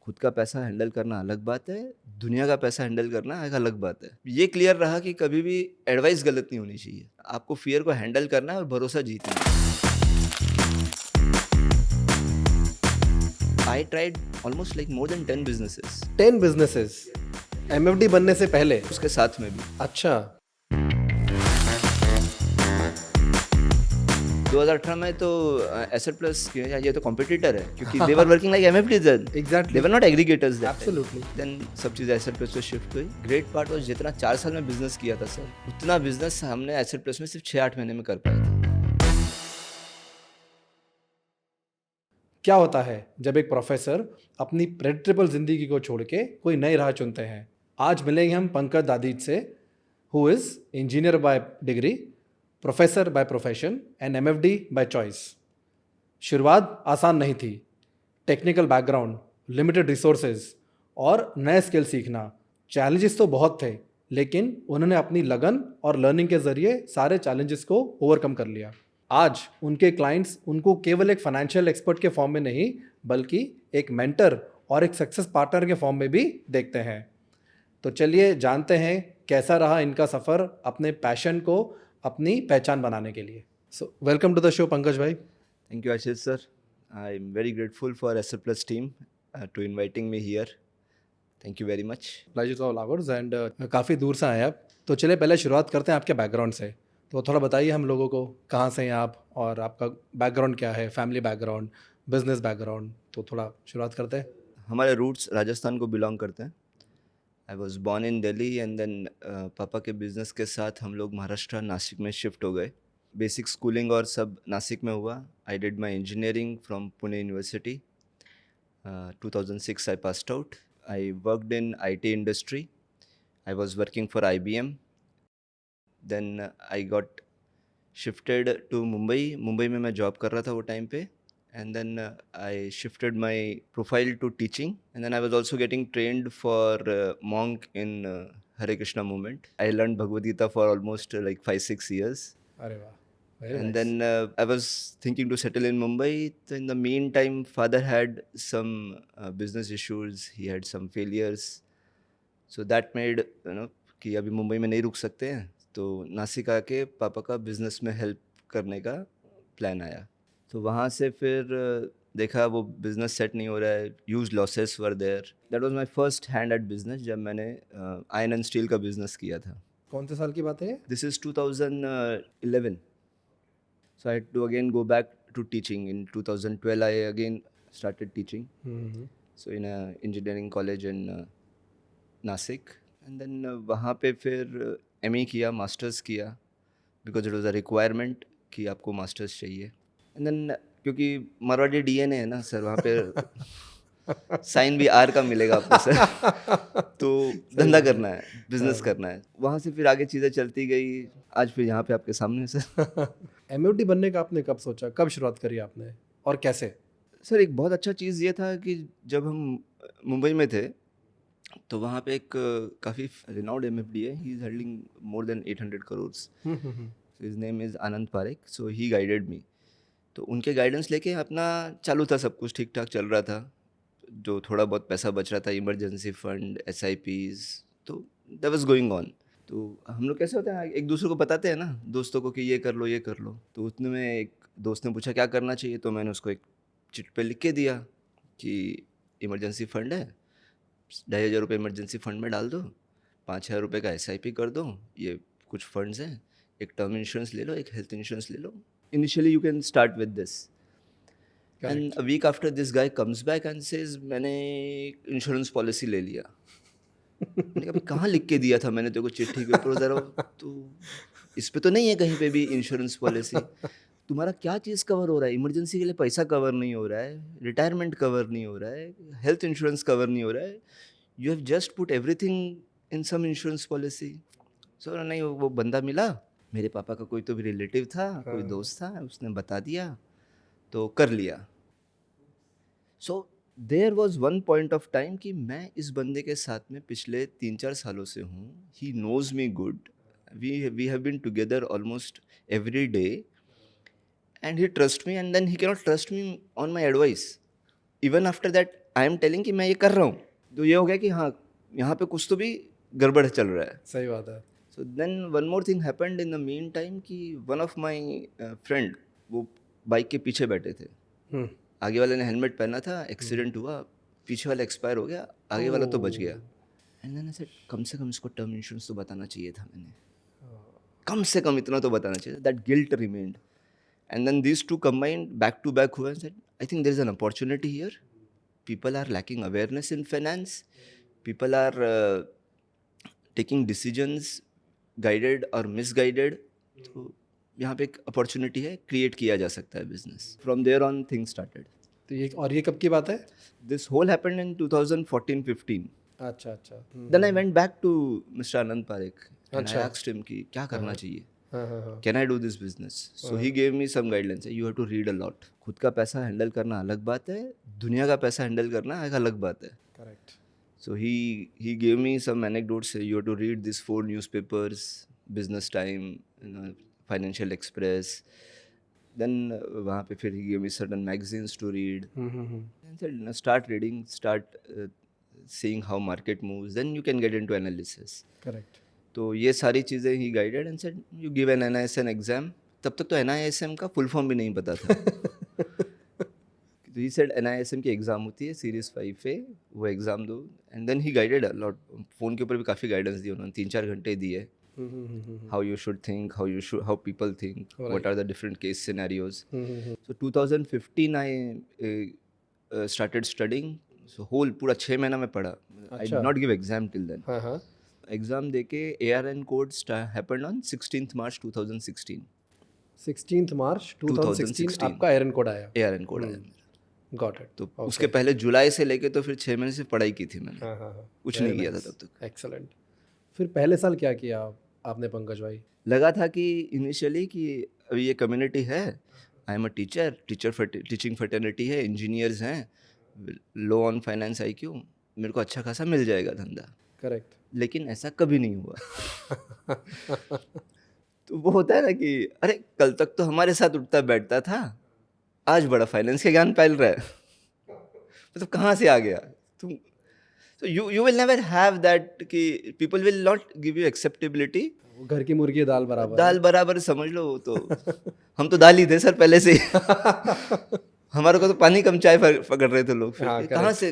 खुद का पैसा हैंडल करना अलग बात है, दुनिया का पैसा हैंडल करना एक अलग बात है। ये क्लियर रहा कि कभी भी एडवाइस गलत नहीं होनी चाहिए। आपको फ़ियर को हैंडल करना है और भरोसा जीतना है। I tried almost like more than 10 businesses 10 businesses MFD बनने से पहले। उसके साथ में भी। अच्छा। 2018 में तो एसेट प्लस ये तो कॉम्पिटिटर है क्योंकि they were working like MFD then. Exactly. They were not aggregators then. Absolutely. Then सब चीज़ें एसेट प्लस पे शिफ्ट हुई। ग्रेट पार्ट वाज जितना 4 साल में बिजनेस किया था सर, उतना बिजनेस हमने एसेट प्लस में सिर्फ 6-8 महीने में कर पाए थे। क्या होता है जब एक प्रोफेसर अपनी प्रेडिक्टेबल जिंदगी को छोड़ के कोई नई राह चुनते हैं? आज मिलेंगे हम पंकज दादीज से, who is engineer by degree, professor by profession and MFD by choice. शुरुआत आसान नहीं थी। टेक्निकल बैकग्राउंड, लिमिटेड रिसोर्सेज और नए स्किल सीखना, चैलेंजेस तो बहुत थे, लेकिन उन्होंने अपनी लगन और लर्निंग के जरिए सारे चैलेंजेस को ओवरकम कर लिया। आज उनके क्लाइंट्स उनको केवल एक फाइनेंशियल एक्सपर्ट के फॉर्म में नहीं, बल्कि एक मेंटर और एक सक्सेस पार्टनर के फॉर्म में भी देखते हैं। तो चलिए जानते हैं कैसा रहा इनका सफ़र अपने पैशन को अपनी पहचान बनाने के लिए। So welcome to the show Pankaj भाई। Thank you, Ashish sir. I'm very grateful for Asset Plus team to inviting me here. Thank you very much. Pleasure all hours and काफ़ी दूर से आए आप, तो चलिए पहले शुरुआत करते हैं आपके बैकग्राउंड से। तो थोड़ा बताइए हम लोगों को कहाँ से हैं आप और आपका बैकग्राउंड क्या है, फैमिली बैकग्राउंड, बिजनेस बैकग्राउंड, तो थोड़ा शुरुआत करते हैं। हमारे रूट्स राजस्थान को बिलोंग करते हैं। I was born in Delhi and then पापा के बिजनेस के साथ हम लोग महाराष्ट्र नासिक में शिफ्ट हो गए। बेसिक स्कूलिंग और सब नासिक में हुआ। I did my engineering from Pune university. 2006 I passed out. I worked in IT industry. I was working for IBM. Then I got shifted to Mumbai. Mumbai में मैं जॉब कर रहा था वो टाइम पे. And then I shifted my profile to teaching. And then I was also getting trained for monk in Hare Krishna movement. I learned Bhagavad Gita for almost like 5-6 years. अरे वाह, very And nice. then I was thinking to settle in Mumbai. So in the meantime, father had some business issues. He had some failures. So that made कि अभी मुंबई में नहीं रुक सकते हैं, तो नासिक आके पापा का बिजनेस में हेल्प करने का प्लान आया। तो वहाँ से फिर देखा वो बिजनेस सेट नहीं हो रहा है, huge losses were there. That was my first hand at business जब मैंने आयरन एंड स्टील का बिजनेस किया था। कौन से साल की बात है ये? This is 2011. So I had to again go back to teaching. In 2012, I again started teaching. So in a engineering college in Nasik. And then वहाँ पे फिर ME किया, मास्टर्स किया, because it was a requirement कि आपको masters चाहिए. And then क्योंकि Marwari DNA है ना सर, वहाँ पे साइन भी आर का मिलेगा आपको सर। तो धंधा करना है, बिजनेस करना है। वहाँ से फिर आगे चीज़ें चलती गई, आज फिर यहाँ पे आपके सामने है सर। एमएफडी बनने का आपने कब सोचा, कब शुरुआत करी आपने और कैसे? सर एक बहुत अच्छा चीज़ ये था कि जब हम मुंबई में थे तो वहाँ पे एक काफ़ी रिनाउंड एमएफडी है, he is holding more than 800 crore. So his name is Anand Parekh. So he guided मी। तो उनके गाइडेंस लेके अपना चालू था, सब कुछ ठीक ठाक चल रहा था। जो थोड़ा बहुत पैसा बच रहा था, इमरजेंसी फंड, SIPs, तो दैट वाज गोइंग ऑन। तो हम लोग कैसे होते हैं, एक दूसरे को बताते हैं ना दोस्तों को कि ये कर लो ये कर लो। तो उतने में एक दोस्त ने पूछा क्या करना चाहिए, तो मैंने उसको एक चिट पे लिख के दिया कि इमरजेंसी फंड है, 2,500 रुपये इमरजेंसी फंड में डाल दो, 5,000 रुपये का SIP कर दो, ये कुछ फंड्स हैं, एक टर्म इंश्योरेंस ले लो, एक हेल्थ इंश्योरेंस ले लो, initially you can start with this. And a week after this guy comes back and says मैंने इंश्योरेंस पॉलिसी ले लिया। मैंने कहा कहाँ लिख के दिया था मैंने तेरे को चिट्ठी के ऊपर, ज़रा तो इस पे तो नहीं है कहीं पे भी इंश्योरेंस पॉलिसी। तुम्हारा क्या चीज़ कवर हो रहा है, इमरजेंसी के लिए पैसा कवर नहीं हो रहा है, रिटायरमेंट कवर नहीं हो रहा है, हेल्थ इंश्योरेंस कवर नहीं हो रहा है, you have just put everything in some insurance policy. So नहीं, वो बंदा मिला, मेरे पापा का कोई तो भी रिलेटिव था, कोई दोस्त था, उसने बता दिया तो कर लिया। So there was one point of time कि मैं इस बंदे के साथ में पिछले 3-4 सालों से हूँ। He knows me good, we have been together almost every day and he trust me, and then he cannot trust me on my advice. Even after that I am telling कि मैं ये कर रहा हूँ, तो ये हो गया कि हाँ यहाँ पे कुछ तो भी गड़बड़ चल रहा है. सही बात है. So then one more thing happened in the mean time कि वन ऑफ माई फ्रेंड, वो बाइक के पीछे बैठे थे, हम्म. आगे वाले ने हेलमेट पहना था, एक्सीडेंट हुआ, पीछे वाला एक्सपायर हो गया, आगे वाला तो बच गया. एंड देन आई सेड कम से कम इसको टर्म इंश्योरेंस तो बताना चाहिए था मैंने, कम से कम इतना तो बताना चाहिए. That guilt remained. And then these two combined back to back हुए. Said I think there is an opportunity here. People are lacking awareness in finance. People are taking decisions guided और मिसगाइडेड. तो यहाँ पे एक opportunity है, create किया जा सकता है business. From there on things started. तो ये कब की बात है? This whole happened in 2014-15. अच्छा अच्छा. Then I went back to mister Anand Parekh and I अच्छा. आस्क्ड हिम कि क्या करना चाहिए, हाँ हाँ हाँ. Can I do this business. So he gave me some guidelines. You have to read a lot. खुद का पैसा हैंडल करना अलग बात है, दुनिया का पैसा हैंडल करना एक अलग बात है. Correct. So he gave me some anecdotes. You have to read these 4 newspapers, Business Time, Financial Express. Then वहाँ पे फिर he gave me certain magazines to read. And said, start reading, start seeing how market moves. Then you can get into analysis. Correct. तो ये सारी चीज़ें ही guided and said you give an NISM exam. तब तक तो NISM का full form भी नहीं पता था. तो ही सेड NISM की एग्ज़ाम होती है सीरीज़ 5 पे, वो एग्ज़ाम दो. And then he guided a lot. Phone के ऊपर भी काफ़ी गाइडेंस दी उन्होंने, 3-4 घंटे दिए. How you should think, how people think, what are the different case scenarios. So 2015 I started studying. So whole पूरा 6 महीना में पढ़ा. I did not give exam till then. Exam दे के ARN code happened on 16th March 2016. 16th March 2016 आपका ARN code आया. ARN code आया. Got it. तो उसके पहले जुलाई से लेके तो फिर 6 महीने से पढ़ाई की थी मैंने. हाँ हाँ हाँ. कुछ नहीं किया था तब तक. एक्सेलेंट. फिर पहले साल क्या किया आपने पंकज भाई? लगा था कि इनिशियली कि अभी ये कम्युनिटी है, I am a teaching fraternity है, इंजीनियर्स हैं, लो ऑन फाइनेंस IQ, मेरे को अच्छा खासा मिल जाएगा धंधा. करेक्ट. लेकिन ऐसा कभी नहीं हुआ. तो वो होता है ना कि अरे कल तक तो हमारे साथ उठता बैठता था, आज बड़ा फाइनेंस के ज्ञान फैल रहा है. मतलब कहाँ से आ गया तुम. So you will never have that कि people will not give you acceptability. घर की मुर्गी दाल बराबर. दाल बराबर समझ लो. तो हम तो दाल ही थे सर पहले से. हमारे को तो पानी कम चाय पकड़ रहे थे लोग. फिर कहाँ से.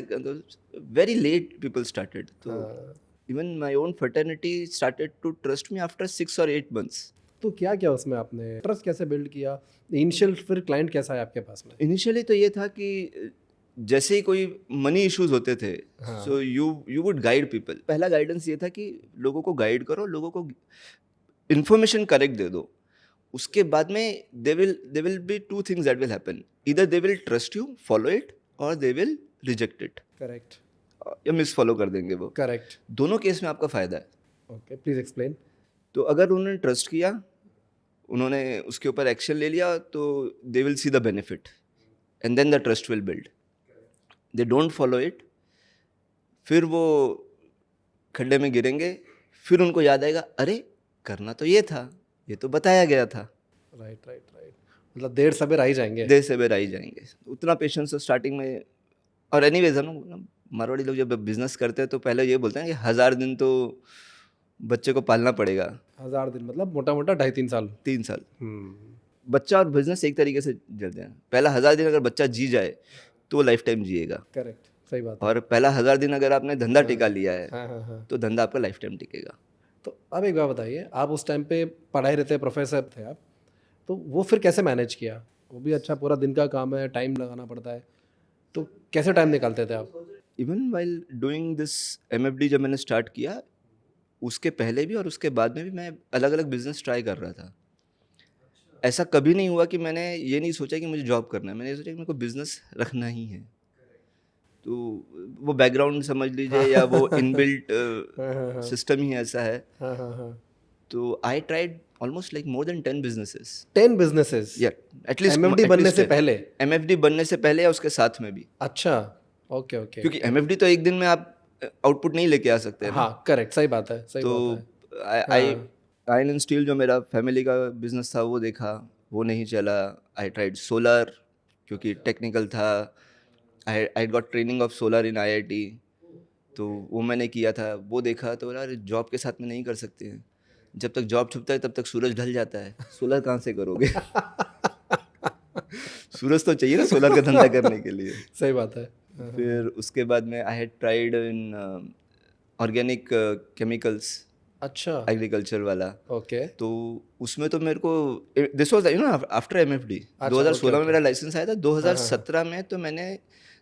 Very late people started. तो even my own fraternity started to trust me after 6 or 8 months. तो क्या क्या उसमें आपने ट्रस्ट कैसे बिल्ड किया? इनिशियल फिर क्लाइंट कैसा है आपके पास में? इनिशियली तो ये था कि जैसे ही कोई मनी इश्यूज होते थे, so you would guide people. पहला गाइडेंस ये था कि लोगों को गाइड करो, लोगों को इन्फॉर्मेशन करेक्ट दे दो. उसके बाद में they will be 2 things that will happen. Either they will trust you, follow it, or they will reject it. Correct. या मिस फॉलो कर देंगे वो. करेक्ट. दोनों केस में आपका फ़ायदा है. Okay, please explain. तो अगर उन्होंने ट्रस्ट किया, उन्होंने उसके ऊपर एक्शन ले लिया, तो they will see the benefit and then the trust will build. They don't follow it, फिर वो खड्डे में गिरेंगे. फिर उनको याद आएगा अरे करना तो ये था, ये तो बताया गया था. Right right right. मतलब देर सवेर आ ही जाएंगे. देर सवेर आ ही जाएंगे. उतना पेशेंस है स्टार्टिंग में. और एनीवेज हम लोग मारवाड़ी लोग जब बिजनेस करते हैं तो पहले ये बोलते हैं कि 1000 दिन तो बच्चे को पालना पड़ेगा. 1000 दिन मतलब मोटा मोटा 2.5-3 साल. 3 साल. बच्चा और बिजनेस एक तरीके से चलते हैं. पहला 1000 दिन अगर बच्चा जी जाए तो वो लाइफ टाइम जिएगा. करेक्ट. सही बात. और पहला 1000 दिन अगर आपने धंधा टिका लिया है, हाँ. तो धंधा आपका लाइफ टाइम टिकेगा. तो अब एक बात बताइए, आप उस टाइम पे पढ़ाई रहते प्रोफेसर थे आप, तो वो फिर कैसे मैनेज किया? वो भी अच्छा पूरा दिन का काम है, टाइम लगाना पड़ता है, तो कैसे टाइम निकालते थे आप? Even while doing this MFD जब मैंने स्टार्ट किया, उसके पहले भी और उसके बाद में भी मैं अलग अलग बिजनेस ट्राई कर रहा था. ऐसा कभी नहीं हुआ कि मैंने ये नहीं सोचा कि मुझे जॉब करना है. मैंने ये सोचा कि मेरे को बिजनेस रखना ही है. तो वो बैकग्राउंड समझ लीजिए या वो इनबिल्ट सिस्टम ही ऐसा है. तो I tried almost like more than 10 businesses. 10 businesses? या एटलीस्ट MFD बनने से पहले? MFD बनने से पहले या उसके साथ में भी. अच्छा, ओके ओके. क्योंकि MFD तो एक दिन में आप आउटपुट नहीं लेके आ सकते. हाँ करेक्ट, सही बात है. सही तो बात है. आयरन एंड स्टील जो मेरा फैमिली का बिजनेस था वो देखा, वो नहीं चला. आई ट्राइड सोलर क्योंकि टेक्निकल था. I got training of solar in IIT, तो वो मैंने किया था। वो देखा तो बोला अरे जॉब के साथ में नहीं कर सकते हैं, जब तक जॉब छुपता है तब तक सूरज ढल जाता है, सोलर कहाँ से करोगे? सूरज तो चाहिए ना सोलर का धंधा करने के लिए। सही बात है। फिर उसके बाद में I had tried in organic chemicals, अच्छा। एग्रीकल्चर वाला। ओके। तो उसमें तो मेरे को, दिस वाज आफ्टर MFD। अच्छा, 2016 में ओके। मेरा लाइसेंस आया था, हाँ, हाँ, हाँ। 2017 में तो मैंने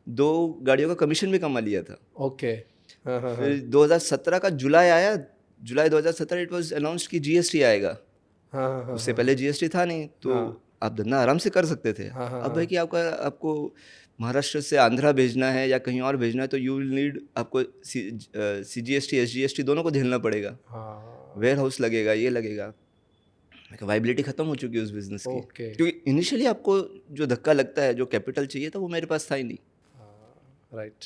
2 गाड़ियों का कमीशन भी कमा लिया था। ओके। हाँ, हाँ, हाँ। फिर 2017 का जुलाई आया, जुलाई 2017 इट वाज अनाउंस्ड कि GST आएगा। हाँ, हाँ, हाँ, उससे हाँ, पहले GST था नहीं, तो हाँ। आप धंधा आराम से कर सकते थे। हाँ, हाँ, अब है हाँ। कि आपको महाराष्ट्र से आंध्रा भेजना है या कहीं और भेजना है, तो यू विल नीड, आपको CGST SGST दोनों को झेलना पड़ेगा, हाँ। वेयर हाउस लगेगा, ये लगेगा। वाइबिलिटी खत्म हो चुकी है उस बिजनेस की, ओके। क्योंकि इनिशियली आपको जो धक्का लगता है, जो कैपिटल चाहिए था, वो मेरे पास था ही नहीं। Right.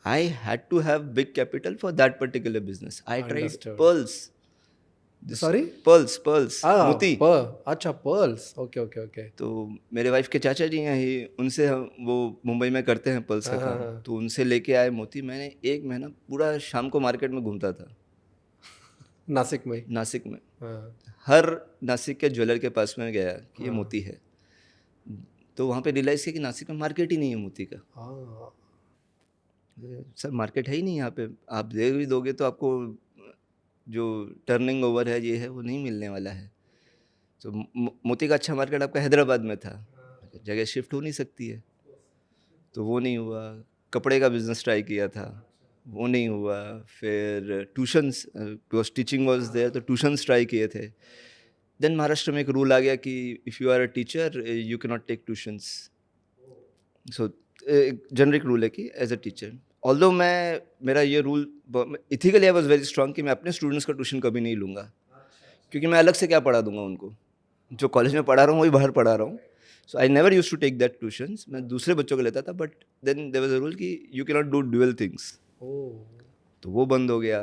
I had to have big capital for that particular business. I tried understood. Pearls, sorry? Pearls मोती। अच्छा, पर्ल्स। Okay, okay, okay. तो मेरे वाइफ के चाचा जी हैं ही, उनसे हम, वो मुंबई में करते हैं पर्ल्स का हाँ, हाँ, काम, हाँ। तो उनसे लेके आए मोती। मैंने 1 महीना पूरा शाम को मार्केट में घूमता था, नासिक में ही? नासिक में। हाँ, हर नासिक के ज्वेलर के पास में गया कि ये हाँ। मोती है, तो वहाँ पे रियलाइज़ किया कि नासिक में मार्केट ही नहीं है मोती का। हाँ। सर मार्केट है ही नहीं यहाँ पे, आप दे भी दोगे तो आपको जो टर्निंग ओवर है, ये है, वो नहीं मिलने वाला है। तो मोती का अच्छा मार्केट आपका हैदराबाद में था, जगह शिफ्ट हो नहीं सकती है, तो वो नहीं हुआ। कपड़े का बिजनेस ट्राई किया था, वो नहीं हुआ। फिर tuitions, because teaching was there, तो ट्यूशन्स ट्राई किए थे। देन महाराष्ट्र में एक रूल आ गया कि if you are a teacher you can not take tuitions. So generic rule है कि एज अ टीचर, ऑल्दो मेरा ये rule ethically I was very strong कि मैं अपने स्टूडेंट्स का ट्यूशन कभी नहीं लूँगा, क्योंकि मैं अलग से क्या पढ़ा दूंगा उनको, जो कॉलेज में पढ़ा रहा हूँ वही बाहर पढ़ा रहा हूँ। So I never use to take that tuitions, मैं दूसरे बच्चों को लेता था, but then there was a rule कि you can not do dual things, oh! तो वो बंद हो गया।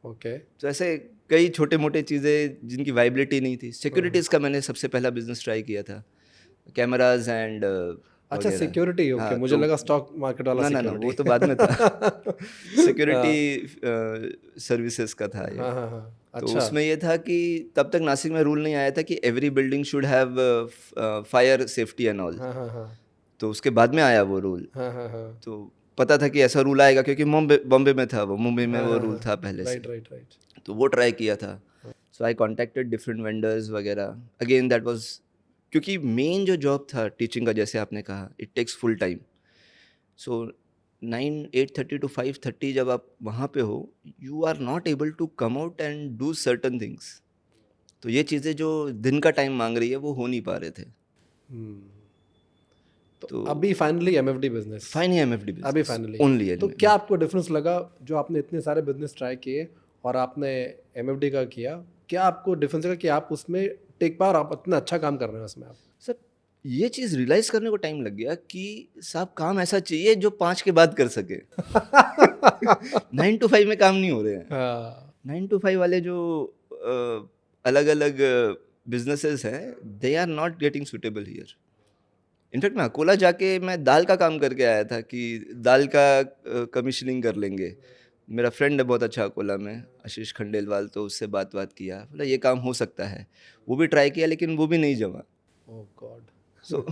ओके। तो ऐसे कई छोटे मोटे चीज़ें जिनकी वाइबिलिटी नहीं थी। सिक्योरिटीज़ का मैंने सबसे पहला बिजनेस ट्राई किया था, कैमराज एंड अच्छा, वगैरह। सिक्योरिटी, ओके, हाँ, मुझे तो लगा स्टॉक मार्केट वाला ना सिक्योरिटी। वो तो बाद में था। हाँ, सिक्योरिटी सर्विसेज का था ये। हाँ, हाँ, हाँ। तो अच्छा। उसमें ये था कि तब तक नासिक में रूल नहीं आया था कि every building should have fire safety and all. हाँ, हाँ, हाँ। तो उसके बाद में आया वो रूल। हाँ, हाँ, हाँ। तो पता था कि ऐसा रूल आएगा, क्योंकि बॉम्बे में था वो, मुंबई में हाँ, वो हाँ, रूल हाँ। था पहले से। Right, right, right. तो वो ट्राई किया था। So I contacted different vendors वगैरह। अगेन दैट वाज, क्योंकि मेन जो जॉब था टीचिंग का, जैसे आपने कहा, it takes full time. So 8:30 to 5:30 जब आप वहाँ पे हो, you are not able to come out and do certain things. तो ये चीज़ें जो दिन का टाइम मांग रही है, वो हो नहीं पा रहे थे। हम्म। तो तो अभी finally MFD business. Finally MFD अभी बिजनेस फाइनली ओनली। तो क्या आपको डिफरेंस लगा, जो आपने इतने सारे बिजनेस ट्राई किए और आपने एमएफडी का किया, क्या आपको डिफरेंस लगा कि आप उसमें टेक पावर, आप इतना अच्छा काम कर रहे हैं उसमें आप? सर ये चीज़ रियलाइज़ करने को टाइम लग गया कि साहब काम ऐसा चाहिए जो 5 के बाद कर सके। 9 to 5 में काम नहीं हो रहे हैं। हाँ। 9 to 5 वाले जो अलग अलग बिजनेसेस हैं, they are not getting suitable here. In fact मैं अकोला जाके मैं दाल का काम करके आया था कि दाल का कमीशनिंग कर लेंगे। मेरा फ्रेंड है बहुत अच्छा अकोला में, आशीष खंडेलवाल, तो उससे बात किया, बोला ये काम हो सकता है। वो भी ट्राई किया, लेकिन वो भी नहीं जमा। ओह गॉड। सो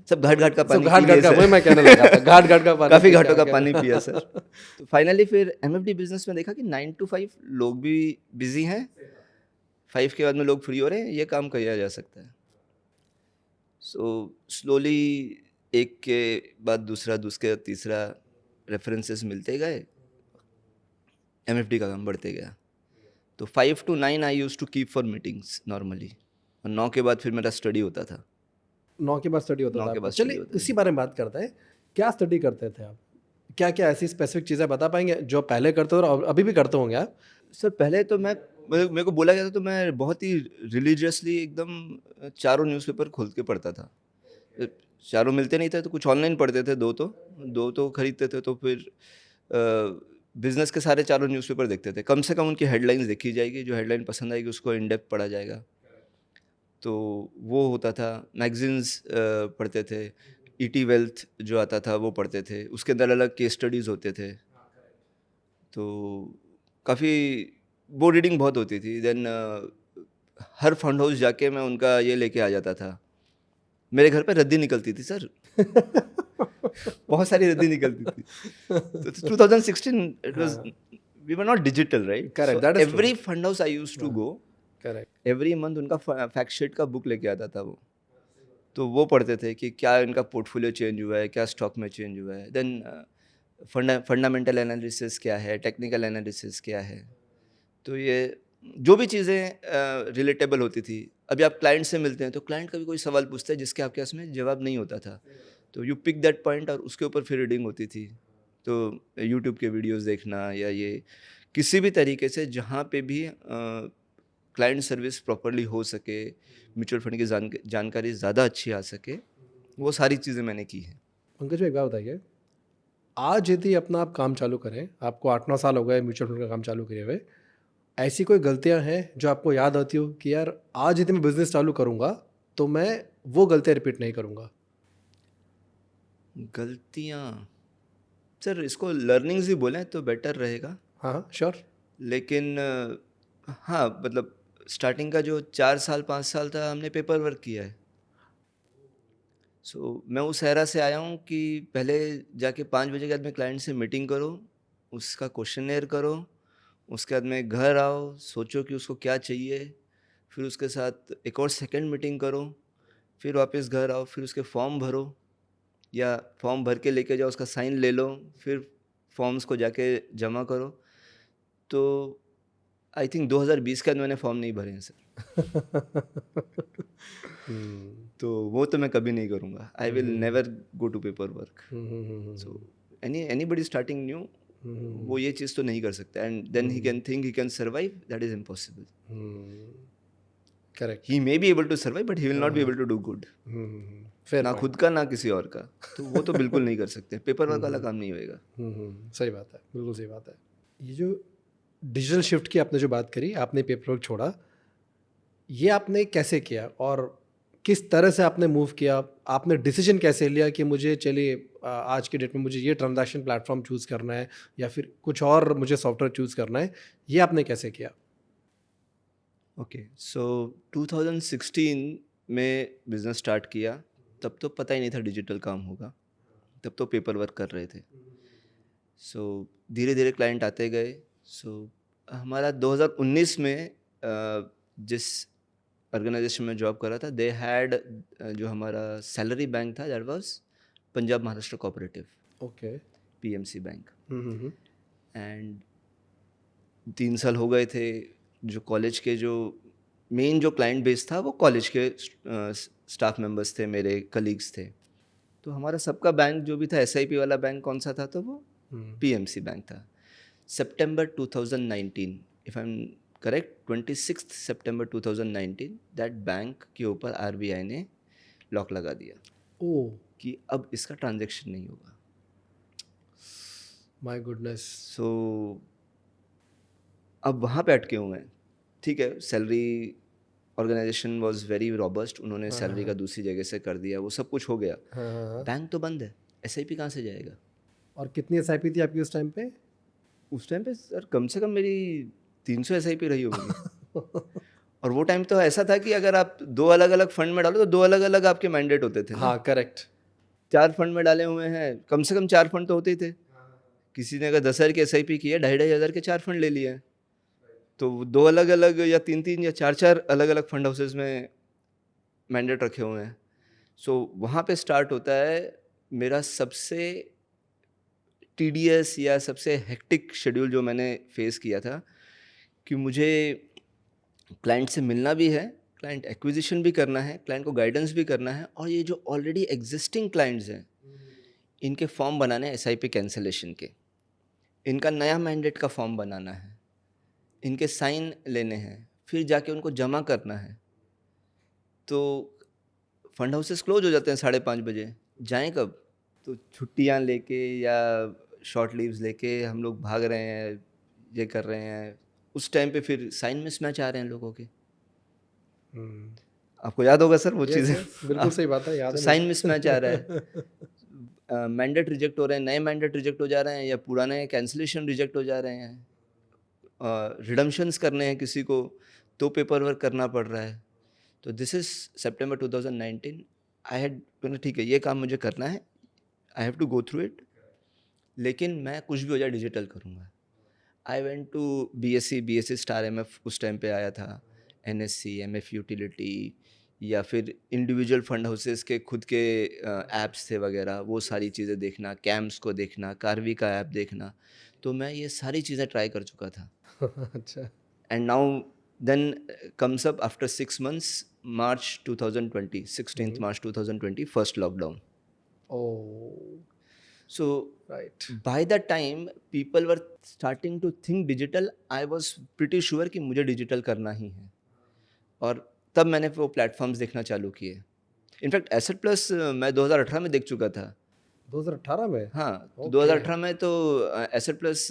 सब घाट घाट का सब पानी घाट पी घाट लिए का, सर। वही मैं कहने लगा था, घाट घाट का पानी काफ़ी पी के घाटों आ का गया। पानी पिया सर। तो फाइनली फिर MFD बिजनेस में देखा कि 9 to 5 लोग भी बिजी हैं, 5 के बाद में लोग फ्री हो रहे हैं, ये काम किया जा सकता है। सो स्लोली एक के बाद दूसरा, दूसरे तीसरा रेफरेंसेस मिलते गए, MFD का काम बढ़ते गया। तो 5 to 9 I use to keep for meetings normally, और 9 के बाद फिर मेरा स्टडी होता था। 9 के बाद स्टडी होता 9 था के आपका? बाद स्टडी चलिए होता उसी था। बारे में बात करते हैं। क्या स्टडी करते थे आप? क्या क्या ऐसी स्पेसिफिक चीज़ें बता पाएंगे जो पहले करते थे और अभी भी करते होंगे आप? सर पहले तो मेरे को बोला गया था, तो मैं बहुत ही रिलीजियसली एकदम चारों न्यूज़पेपर खोल के पढ़ता था। चारों मिलते नहीं थे तो कुछ ऑनलाइन पढ़ते थे, दो तो खरीदते थे। तो फिर बिजनेस के सारे चारों न्यूज़पेपर देखते थे, कम से कम उनकी हेडलाइंस देखी जाएगी, जो हेडलाइन पसंद आएगी उसको इन डेप्थ पढ़ा जाएगा। तो वो होता था। मैगजीन्स पढ़ते थे, ईटी वेल्थ जो आता था वो पढ़ते थे, उसके अंदर अलग केस स्टडीज़ होते थे, तो काफ़ी वो रीडिंग बहुत होती थी। देन हर फंड हाउस जाके मैं उनका ये लेके आ जाता था। मेरे घर पे रद्दी निकलती थी सर, बहुत सारी रद्दी निकलती थी। तो 2016 it was, we were not digital right, Correct, so that is true. Every fund house I used to go, Correct. Every month उनका फैक्ट शीट का बुक लेके आता था वो, तो वो पढ़ते थे कि क्या इनका पोर्टफोलियो चेंज हुआ है, क्या स्टॉक में चेंज हुआ है, देन फंडामेंटल एनालिसिस क्या है, टेक्निकल एनालिसिस क्या है। तो ये जो भी चीज़ें रिलेटेबल होती थी। अभी आप क्लाइंट से मिलते हैं तो क्लाइंट का भी कोई सवाल पूछता है जिसके आपके पास में जवाब नहीं होता था, तो यू पिक दैट पॉइंट और उसके ऊपर फिर रीडिंग होती थी। तो यूट्यूब के वीडियोस देखना या ये किसी भी तरीके से जहाँ पे भी क्लाइंट सर्विस प्रॉपरली हो सके, म्यूचुअल फंड की जानकारी ज़्यादा अच्छी आ सके, वो सारी चीज़ें मैंने की हैं। पंकज भाई एक बात बताइए, आज यदि अपना आप काम चालू करें, आपको 8-9 साल हो गए म्यूचुअल फंड का काम चालू किए हुए, ऐसी कोई गलतियां हैं जो आपको याद आती हो कि यार आज यदि मैं बिजनेस चालू करूंगा तो मैं वो गलतियां रिपीट नहीं करूंगा? गलतियाँ, सर इसको लर्निंग्स ही बोलें तो बेटर रहेगा। हाँ हाँ श्योर। लेकिन हाँ मतलब स्टार्टिंग का जो 4 साल 5 साल था हमने पेपर वर्क किया है। सो मैं उस एरा से आया हूँ कि पहले जाके 5 बजे के बाद में क्लाइंट से मीटिंग करो, उसका क्वेश्चनेयर करो, उसके बाद में घर आओ, सोचो कि उसको क्या चाहिए, फिर उसके साथ एक और सेकंड मीटिंग करो, फिर वापस घर आओ, फिर उसके फॉर्म भरो या फॉर्म भर के लेके जाओ, उसका साइन ले लो, फिर फॉर्म्स को जाके जमा करो। तो आई थिंक 2020 के अंदर मैंने फॉर्म नहीं भरे हैं सर। तो वो तो मैं कभी नहीं करूँगा। I will never go to paper work. So anybody starting new वो ये चीज़ तो नहीं कर सकता, and then he can think he can survive, that is impossible. Correct. He may be able to survive but he will not be able to do good, fair ना खुद का ना किसी और का। तो वो तो बिल्कुल नहीं कर सकते, पेपर वर्क वाला काम नहीं होएगा। सही बात है, बिल्कुल सही बात है। ये जो डिजिटल शिफ्ट की आपने जो बात करी, आपने पेपर वर्क छोड़ा, ये आपने कैसे किया और किस तरह से आपने मूव किया? आपने डिसीजन कैसे लिया कि मुझे चलिए आज के डेट में मुझे ये ट्रांजैक्शन प्लेटफॉर्म चूज़ करना है या फिर कुछ और मुझे सॉफ्टवेयर चूज़ करना है, ये आपने कैसे किया? ओके, सो 2016 में बिज़नेस स्टार्ट किया, तब तो पता ही नहीं था डिजिटल काम होगा, तब तो पेपर वर्क कर रहे थे। सो धीरे धीरे क्लाइंट आते गए। सो हमारा 2019 में जिस ऑर्गेनाइजेशन में जॉब कर रहा था, दे हैड जो हमारा सैलरी बैंक था, that was Punjab Maharashtra cooperative, okay. PMC bank. Hmm. And 3 साल हो गए थे। जो कॉलेज के जो मेन जो क्लाइंट बेस था वो कॉलेज के स्टाफ मेंबर्स थे, मेरे कलीग्स थे। तो हमारा सबका बैंक जो भी था, एसआईपी वाला बैंक कौन सा था, तो वो पीएमसी बैंक था। सितंबर 2019, if I am correct, 26 September 2019, that bank के ऊपर आरबीआई ने लॉक लगा दिया ओह कि अब इसका ट्रांजैक्शन नहीं होगा। My goodness. सो अब वहाँ पे अटके हुए हैं। ठीक है, salary organisation was very robust, उन्होंने सैलरी का दूसरी जगह से कर दिया, वो सब कुछ हो गया, हाँ। बैंक तो बंद है, एसआईपी कहाँ से जाएगा? और कितनी एसआईपी थी आपकी उस टाइम पे? उस टाइम पे सर कम से कम मेरी 300 एसआईपी रही होगी। और वो टाइम तो ऐसा था कि अगर आप 2 अलग अलग फंड में डालो तो 2 अलग अलग आपके मैंडेट होते थे ना। हाँ करेक्ट। 4 फंड में डाले हुए हैं, कम से कम 4 फंड तो होते ही थे। किसी ने अगर 10,000 की एसआईपी की है, 2,500 के 4 फंड ले लिए हैं, तो 2 अलग अलग या 3-3 या 4-4 अलग अलग फंड हाउसेज में मैंडेट रखे हुए हैं। सो वहाँ पे स्टार्ट होता है मेरा सबसे टीडीएस या सबसे हेक्टिक शेड्यूल जो मैंने फेस किया था, कि मुझे क्लाइंट से मिलना भी है, क्लाइंट एक्विजिशन भी करना है, क्लाइंट को गाइडेंस भी करना है, और ये जो ऑलरेडी एग्जिस्टिंग क्लाइंट्स हैं इनके फॉर्म बनाने हैं एसआईपी कैंसिलेशन के, इनका नया मैंडेट का फॉर्म बनाना है, इनके साइन लेने हैं, फिर जाके उनको जमा करना है। तो फंड हाउसेस क्लोज हो जाते हैं 5:30 बजे, जाएं कब? तो छुट्टियां लेके या शॉर्ट लीव्स लेके हम लोग भाग रहे हैं, ये कर रहे हैं। उस टाइम पे फिर साइन मिसमैच आ रहे हैं लोगों के। आपको याद होगा सर वो Yes, चीज़ें। yes, बिल्कुल सही बात है, याद तो है साइन मुझे। मिसमैच आ रहा है, मैंडेट रिजेक्ट हो रहे हैं, नए मैंडेट रिजेक्ट हो जा रहे हैं या पुराने कैंसिलेशन रिजेक्ट हो जा रहे हैं, रिडम्पशंस करने हैं किसी को तो पेपर वर्क करना पड़ रहा है। तो दिस इज़ सितंबर 2019। आई हैड, मैंने ठीक है ये काम मुझे करना है, I have to go through it, लेकिन मैं कुछ भी हो जाए डिजिटल करूँगा। I went to BSE star MF उस टाइम पे आया था, एनएससी एमएफ यूटिलिटी, या फिर इंडिविजुअल फंड हाउसेस के खुद के ऐप्स थे वगैरह, वो सारी चीज़ें देखना, कैम्स को देखना, कार्वी का ऐप देखना। तो मैं ये सारी चीज़ें ट्राई कर चुका था। अच्छा। And now then comes up after 6 months, March 2020, 16th March 2020, first lockdown. Oh, So right. by that time people were starting to think digital, I was pretty sure कि मुझे डिजिटल करना ही है, और तब मैंने वो प्लेटफॉर्म्स देखना चालू किए। इनफैक्ट एसेट प्लस मैं 2018 में देख चुका था। 2018 में? हाँ, तो Okay. 2018 में तो एसेट प्लस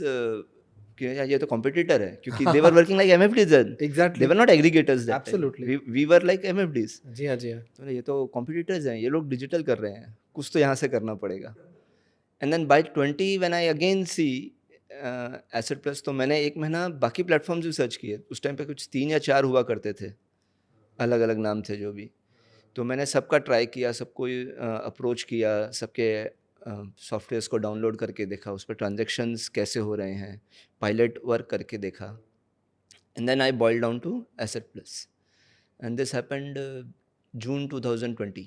ये तो कॉम्पिटिटर है, क्योंकि they were working like MFDs then, Exactly. They were not aggregators that time, Absolutely. We were like MFDs. जी हाँ, जी हाँ। तो ये तो कॉम्पिटिटर्स हैं, ये लोग डिजिटल कर रहे हैं, कुछ तो यहाँ से करना पड़ेगा। And then by 20 when I again see Asset Plus, तो मैंने एक महीना बाकी प्लेटफॉर्म्स भी सर्च किए। उस टाइम पे कुछ 3 या 4 हुआ करते थे, अलग अलग नाम थे जो भी। तो मैंने सबका ट्राई किया, सबको अप्रोच किया, सबके सॉफ्टवेयर्स को डाउनलोड करके देखा, उस पर ट्रांजेक्शन्स कैसे हो रहे हैं, पायलट वर्क करके देखा। And then I boil down to asset plus, and this happened June 2020।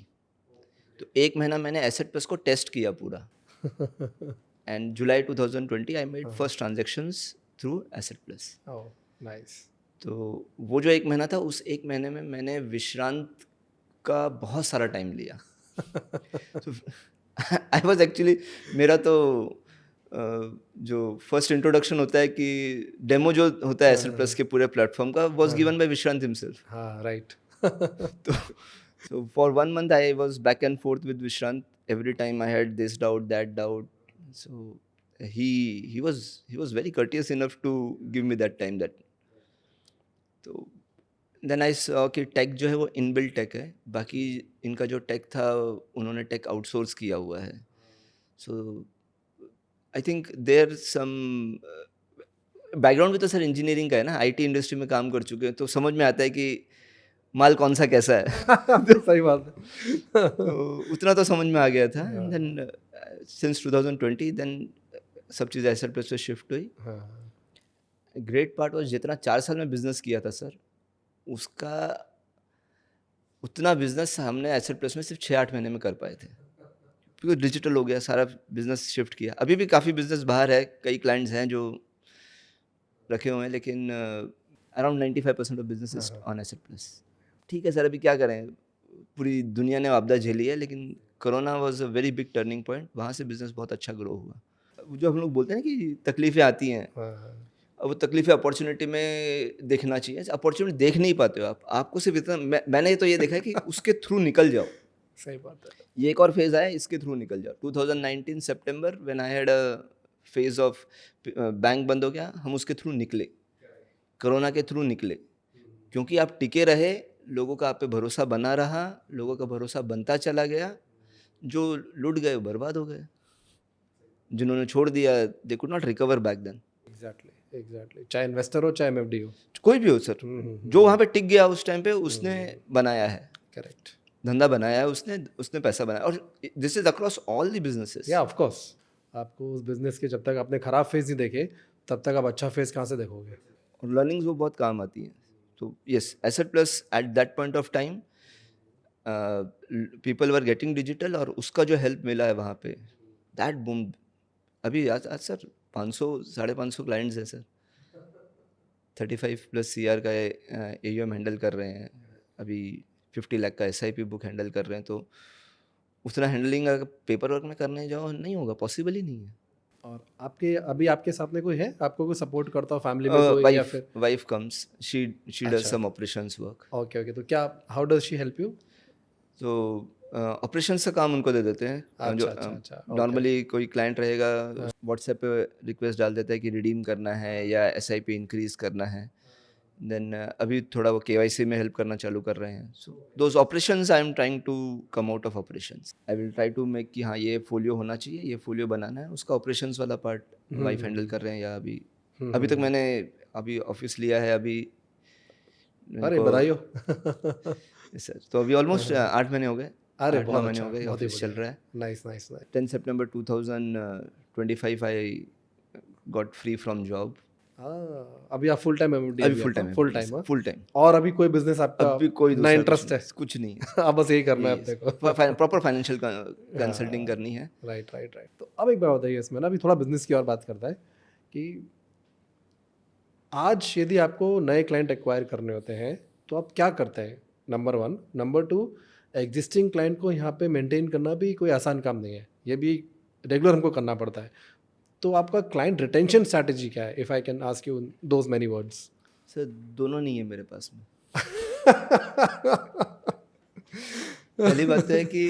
तो एक महीना मैंने एसेट प्लस को टेस्ट किया पूरा, and July 2020 I made first transactions through asset plus. Oh, nice. तो वो जो एक महीना था, उस एक महीने में मैंने विश्रांत का बहुत सारा टाइम लिया। आई वॉज एक्चुअली, मेरा तो जो फर्स्ट इंट्रोडक्शन होता है कि डेमो जो होता है एसेट प्लस के पूरे प्लेटफॉर्म का, was given by Vishrant himself. हाँ, right. So for 1 month I was back and forth with Vishrant. Every time I had this doubt, that doubt. So he was very courteous enough to give me that time. That तो then I saw कि take जो है वो inbuilt take है, बाकी इनका जो take था उन्होंने टेक आउटसोर्स किया हुआ है। So I think there some background भी तो सर इंजीनियरिंग का है ना, आईटी इंडस्ट्री में काम कर चुके हैं, तो समझ में आता है कि माल कौन सा कैसा है। सही बात है। तो उतना तो समझ में आ गया था। एंड देन सिंस 2020 देन सब चीज़ एसेट प्लस पे शिफ्ट हुई। हाँ, ग्रेट पार्ट वाज, जितना 4 साल में बिजनेस किया था सर, उसका उतना बिजनेस हमने एसेट प्लस में सिर्फ 6-8 महीने में कर पाए थे, क्योंकि डिजिटल हो गया, सारा बिजनेस शिफ्ट किया। अभी भी काफ़ी बिजनेस बाहर है, कई क्लाइंट्स हैं जो रखे हुए हैं, लेकिन around 95% of business is on asset plus. ठीक है सर, अभी क्या करें, पूरी दुनिया ने आपदा झेली है, लेकिन corona was a very big turning point. वहाँ से बिजनेस बहुत अच्छा ग्रो हुआ। जो हम लोग बोलते हैं ना कि तकलीफ़ें आती हैं, हाँ, अब वो तकलीफ़ें अपॉर्चुनिटी में देखना चाहिए। अपॉर्चुनिटी देख नहीं पाते हो आप, आपको सिर्फ इतना, मैंने तो ये देखा है कि उसके थ्रू निकल जाओ। सही बात है। ये एक और फेज़ आया, इसके थ्रू निकल जाओ। 2019 सितंबर when I had a phase of bank बंद हो गया, हम उसके थ्रू निकले, कोरोना के थ्रू निकले, क्योंकि आप टिके रहे, लोगों का आप पे भरोसा बना रहा, लोगों का भरोसा बनता चला गया। जो लुट गए वो बर्बाद हो गए, जिन्होंने छोड़ दिया they could not recover back then. Exactly, exactly. चाहे इन्वेस्टर हो, चाहे एमएफडी हो। कोई भी हो सर, जो वहाँ पे टिक गया उस टाइम पे, उसने बनाया है, करेक्ट। धंधा बनाया है, उसने पैसा बनाया। और this is across all the businesses. या ऑफ कोर्स, आपको उस बिजनेस के जब तक आपने खराब फेज नहीं देखे, तब तक आप अच्छा फेज कहाँ से देखोगे? और लर्निंग्स वो बहुत काम आती हैं। तो yes, asset plus at that point of time people were getting digital, और उसका जो हेल्प मिला है वहाँ पे, दैट बूम। अभी आज सर 500-550 क्लाइंट्स हैं सर, 35+ CR का AUM हैंडल कर रहे हैं, अभी 50 लाख का SIP बुक हैंडल कर रहे हैं। तो उतना हैंडलिंग अगर पेपर वर्क में करने जाओ नहीं होगा, पॉसिबल ही नहीं है। और अभी आपके साथ में कोई है, आपको कोई सपोर्ट करता हो फैमिली में कोई, या फिर? वाइफ कम्स, शी डज अच्छा। सम ऑपरेशंस वर्क। Okay, okay. तो क्या, how does she help you? तो ऑपरेशंस का काम उनको दे देते हैं। जो अच्छा, अच्छा, अच्छा, okay. नॉर्मली कोई क्लाइंट रहेगा, व्हाट्सएप पे रिक्वेस्ट डाल देता है कि रिडीम करना है या SIP इंक्रीज करना है, देन अभी थोड़ा वो KYC में हेल्प करना चालू कर रहे हैं. So those operations I am trying to come out of operations. I will try to make कि हाँ ये फोलियो होना चाहिए, ये फोलियो बनाना है, उसका ऑपरेशंस वाला पार्ट वाइफ हैंडल कर रहे हैं. या अभी तक मैंने अभी ऑफिस लिया है अभी अरे को- बधाई हो. सर तो अभी ऑलमोस्ट 8 महीने हो गए. अरे 8-9 बहुत महीने अच्छा, हो गए बहुत ही ऑफिस चल रहा है. Nice nice nice. 10 September 2025 I got free from job. अभी आप फुल टाइम एमडी? अभी full time full time. Full time. और अभी कोई बिजनेस आपका अभी कोई ना दूसरा इंटरेस्ट है? कुछ नहीं है. अब बस यही करना है अपने को. प्रॉपर फाइनेंशियल कंसल्टिंग करनी है. Right right right. तो अब एक बात बताइए इसमें ना, अभी थोड़ा बिजनेस की और बात करता है कि आज यदि आपको नए क्लाइंट एक्वायर करने होते हैं तो आप क्या करते हैं? नंबर 1. नंबर 2, एग्जिस्टिंग क्लाइंट को यहाँ पे मेंटेन करना भी कोई आसान काम नहीं है, ये भी रेगुलर हमको करना पड़ता है. तो आपका क्लाइंट रिटेंशन स्ट्रैटेजी क्या है, if I can ask you those many words? Sir दोनों नहीं है मेरे पास में. पहली बात तो है कि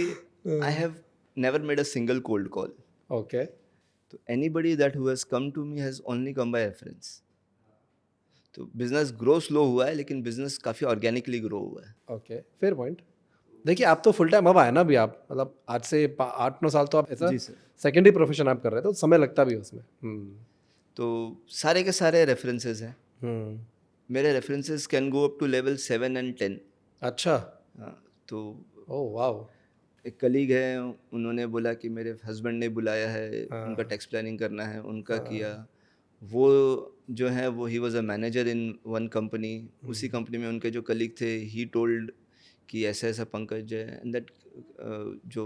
I have never made a single cold call. Okay. तो anybody that who has come to me has only come by reference. तो बिजनेस ग्रो स्लो हुआ है लेकिन बिजनेस काफ़ी ऑर्गेनिकली ग्रो हुआ है. Okay, fair point. देखिए आप तो फुल टाइम अब आए ना अभी, आप मतलब आज से 8-9 साल तो आप ऐसा जी सर. सेकेंडरी प्रोफेशन आप कर रहे थे, तो समय लगता भी है उसमें. तो सारे के सारे रेफरेंसेस हैं. हम्म. मेरे references can go up to level 7 and 10. अच्छा. हाँ, तो ओह वाओ. एक कलीग है, उन्होंने बोला कि मेरे हस्बैंड ने बुलाया है, हाँ. उनका टैक्स प्लानिंग करना है, उनका किया. वो जो है वो he was a manager in one company. उसी कंपनी में उनके जो कलीग थे, ही टोल्ड कि ऐसा ऐसा पंकज है. एंड दैट जो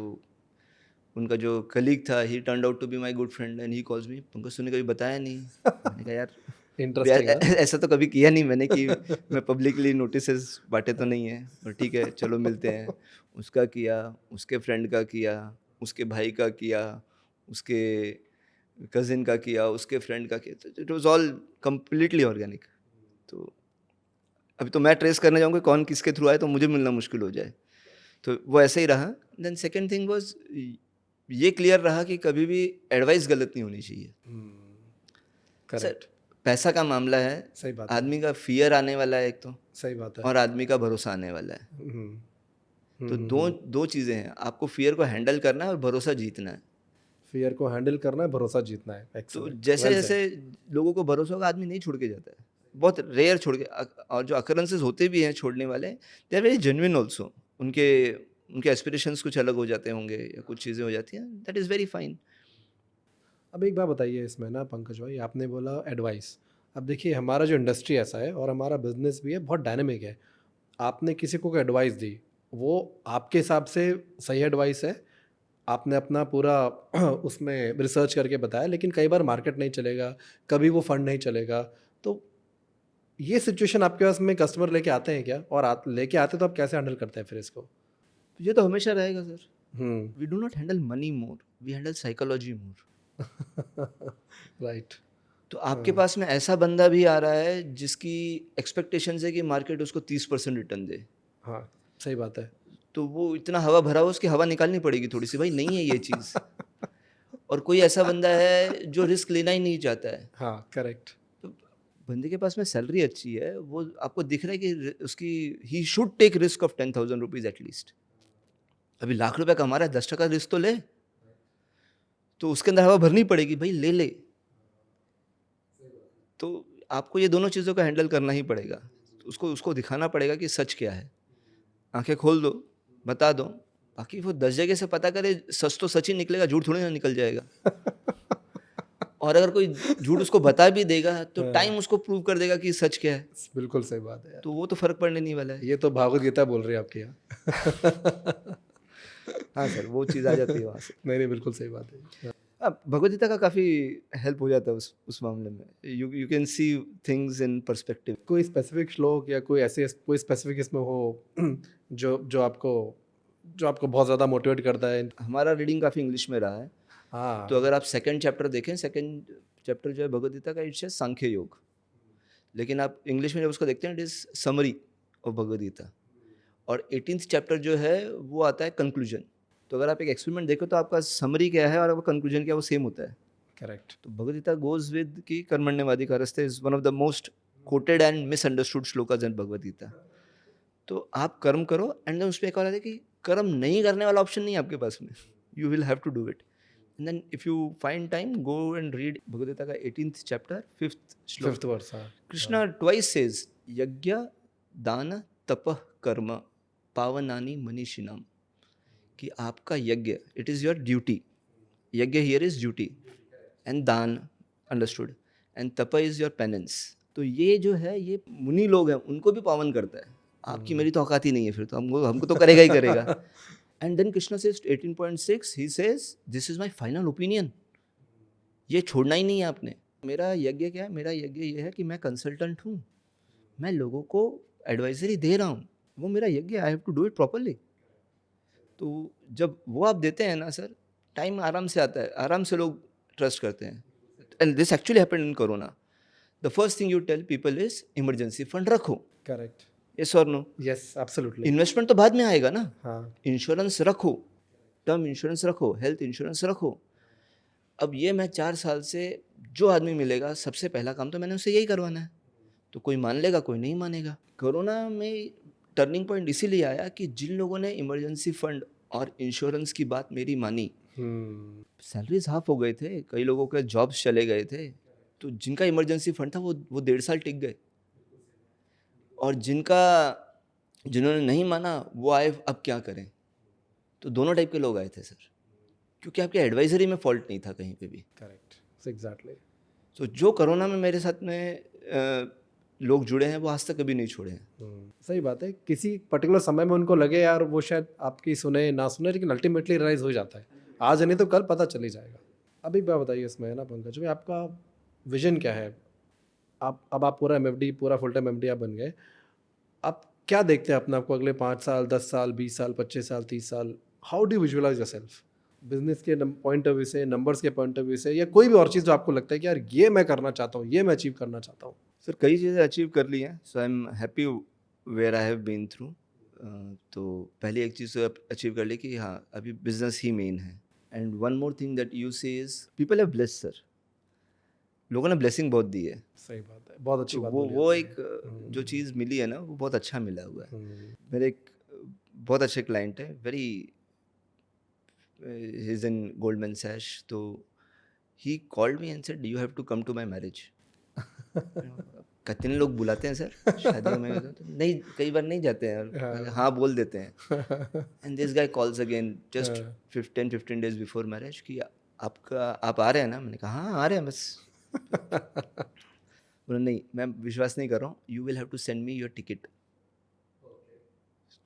उनका जो कलीग था, he turned out to be my good friend and he calls me, Pankaj तूने कभी बताया नहीं. मैंने कहा यार इंटरेस्टिंग. ऐसा तो कभी किया नहीं मैंने कि मैं पब्लिकली नोटिसेस बांटे तो नहीं है, पर ठीक है चलो मिलते हैं. उसका किया, उसके फ्रेंड का किया, उसके भाई का किया, उसके कज़िन का किया, उसके फ्रेंड का किया. तो it was all completely organic. तो अभी तो मैं ट्रेस करने जाऊँगा कौन किसके थ्रू आए तो मुझे मिलना मुश्किल हो जाए. तो वो ऐसे ही रहा. देन सेकेंड थिंग वाज ये क्लियर रहा कि कभी भी एडवाइस गलत नहीं होनी चाहिए. करेक्ट. पैसा का मामला है, सही बात है. आदमी का फियर आने वाला है एक तो, सही बात है. और आदमी का भरोसा आने वाला है. तो दो चीज़ें हैं. आपको फियर को हैंडल करना है और भरोसा जीतना है. फियर को हैंडल करना है, भरोसा जीतना है. तो Excellent. जैसे Well जैसे लोगों को भरोसा होगा आदमी नहीं छोड़ के जाता है. बहुत रेयर छोड़ के, और जो अकरेंसेस होते भी हैं छोड़ने वाले, they are very genuine also. उनके एस्पिरेशंस कुछ अलग हो जाते होंगे या कुछ चीज़ें हो जाती हैं, दैट इज़ वेरी फाइन. अब एक बात बताइए इसमें ना पंकज भाई, आपने बोला एडवाइस. अब देखिए हमारा जो इंडस्ट्री ऐसा है और हमारा बिजनेस भी है, बहुत डायनेमिक है. आपने किसी को एडवाइस दी, वो आपके हिसाब से सही एडवाइस है, आपने अपना पूरा उसमें रिसर्च करके बताया, लेकिन कई बार मार्केट नहीं चलेगा, कभी वो फंड नहीं चलेगा. तो ये सिचुएशन आपके पास में कस्टमर लेके आते हैं क्या, और लेके आते तो आप कैसे हैंडल करते हैं फिर इसको? तो ये तो हमेशा रहेगा sir. Hmm. We do not handle money more, we handle psychology more. Right. तो आपके पास में ऐसा बंदा भी आ रहा है जिसकी एक्सपेक्टेशंस है कि मार्केट उसको 30% रिटर्न दे. हाँ सही बात है. तो वो इतना हवा भरा हो, उसकी हवा निकालनी पड़ेगी थोड़ी सी, भाई नहीं है ये चीज़. और कोई ऐसा बंदा है जो रिस्क लेना ही नहीं चाहता है. हाँ करेक्ट. तो बंदे के पास में सैलरी अच्छी है, वो आपको दिख रहा है कि उसकी he should take risk of 10,000 rupees at least. अभी ₹1,00,000 कमा रहा है, 10% रिस्क तो ले. तो उसके अंदर हवा भरनी पड़ेगी, भाई ले ले. तो आपको ये दोनों चीज़ों को हैंडल करना ही पड़ेगा. उसको दिखाना पड़ेगा कि सच क्या है. आंखें खोल दो, बता दो. बाकी वो 10 जगह से पता करे, सच तो सच ही निकलेगा, झूठ थोड़ी ना निकल जाएगा. और अगर कोई झूठ उसको बता भी देगा तो टाइम उसको प्रूव कर देगा कि सच क्या है. बिल्कुल सही बात है यार. तो वो तो फर्क पड़ने नहीं वाला है. ये तो भागवत गीता बोल रही है आपके यहाँ. हाँ सर, वो चीज़ आ जाती है वहाँ से. नहीं नहीं बिल्कुल सही बात है. भगवद गीता का काफ़ी हेल्प हो जाता है उस मामले में. You can see things in perspective. कोई स्पेसिफिक श्लोक या कोई ऐसे कोई स्पेसिफिक इसमें हो जो आपको बहुत ज़्यादा मोटिवेट करता है? हमारा रीडिंग काफ़ी इंग्लिश में रहा है. हाँ. तो अगर आप सेकंड चैप्टर देखें, सेकंड चैप्टर जो है भगवद गीता का, इट्स सांख्य योग. लेकिन आप इंग्लिश में जब उसको देखते हैं, it is summary of Bhagavad Gita. और 18th चैप्टर जो है वो आता है कंक्लूजन. तो अगर आप एक एक्सपेरिमेंट देखो तो आपका समरी क्या है और आपका कंक्लूजन क्या है, वो सेम होता है. करेक्ट. तो भगवद गीता गोज विद कि कर्मण्यवादी कारस्ते is one of the most quoted and misunderstood श्लोकाज इन भगवद गीता. तो आप कर्म करो एंड देन उसमें एक और आता है कि कर्म नहीं करने वाला ऑप्शन नहीं है आपके पास में. You will have to do it. And then if you find time go and read Bhagavad Gita का 18th चैप्टर 5th श्लोक. 5th verse. हाँ. कृष्णा ट्वाइस सेज यज्ञ दान तपः कर्म पावनानि मनीषिणाम. कि आपका यज्ञ इट इज़ योर ड्यूटी. यज्ञ हियर इज ड्यूटी एंड दान अंडरस्टूड एंड तप इज योर पेनेंस. तो ये जो है ये मुनि लोग हैं उनको भी पावन करता है. आपकी मेरी तो औकात ही नहीं है फिर तो हमको तो करेगा ही करेगा. And then Krishna says 18.6 he says this is my final opinion. ये छोड़ना ही नहीं है आपने. मेरा यज्ञ क्या है? मेरा यज्ञ ये है कि मैं कंसल्टेंट हूँ. मैं लोगों को एडवाइजरी दे रहा हूँ. वो मेरा यज्ञ. I have to do it properly. तो जब वो आप देते हैं ना सर, टाइम आराम से आता है. आराम से लोग ट्रस्ट करते हैं. And this actually happened in corona. The first thing you tell people is emergency fund रखो. करेक्ट. यस और नो? Yes, absolutely. इन्वेस्टमेंट तो बाद में आएगा ना. हाँ. इंश्योरेंस रखो, टर्म इंश्योरेंस रखो, हेल्थ इंश्योरेंस रखो. अब ये मैं 4 साल से जो आदमी मिलेगा सबसे पहला काम तो मैंने उससे यही करवाना है. तो कोई मान लेगा, कोई नहीं मानेगा. कोरोना में टर्निंग पॉइंट इसीलिए आया कि जिन लोगों ने इमरजेंसी फंड और इंश्योरेंस की बात मेरी मानी, सैलरीज हाफ हो गए थे, कई लोगों के जॉब्स चले गए थे. तो जिनका इमरजेंसी फंड था वो 1.5 साल टिक गए. और जिन्होंने नहीं माना वो आए अब क्या करें. तो दोनों टाइप के लोग आए थे सर, क्योंकि आपके एडवाइजरी में फॉल्ट नहीं था कहीं पे भी. करेक्ट. एग्जैक्टली. तो जो कोरोना में मेरे साथ में लोग जुड़े हैं वो आज तक कभी नहीं छोड़े हैं. सही बात है. किसी पर्टिकुलर समय में उनको लगे यार वो शायद आपकी सुने ना सुने, लेकिन अल्टीमेटली रियलाइज हो जाता है. आज नहीं तो कल पता चल ही जाएगा. अभी बात बताइए इसमें ना पंकज भाई, आपका विजन क्या है? आप पूरा एमएफडी, पूरा फुल टाइम एमडी आप बन गए. आप क्या देखते हैं अपने आपको अगले 5 साल, 10 साल, 20 साल, 25 साल, 30 साल? How do visualize yourself? Business के पॉइंट ऑफ व्यू से, नंबर्स के पॉइंट ऑफ व्यू से, या कोई भी और चीज़ जो आपको लगता है कि यार ये मैं करना चाहता हूँ, ये मैं अचीव करना चाहता हूँ? सर कई चीज़ें अचीव कर ली हैं. So I am happy where I have been through. तो पहली एक चीज़ तो अचीव कर ली कि हाँ अभी बिजनेस ही मेन है. And one more thing that you say is people have blessed sir. लोगों ने ब्लेसिंग बहुत दी है. सही बात है. बहुत अच्छी तो बात वो बोली वो आपने. एक जो चीज़ मिली है ना वो बहुत अच्छा मिला हुआ है. हम्म. मेरे एक बहुत अच्छे क्लाइंट है, very he is in Goldman Sachs. तो he called me and said you have to come to my marriage. कितने लोग बुलाते हैं सर शादियों में, तो नहीं कई बार नहीं जाते हैं, हाँ बोल देते हैं. And this guy calls again just 15 days before marriage कि आप आ रहे हैं ना. मैंने कहा हाँ आ रहे हैं बस. बोला नहीं मैं विश्वास नहीं कर रहा हूँ, you will have to send me your ticket.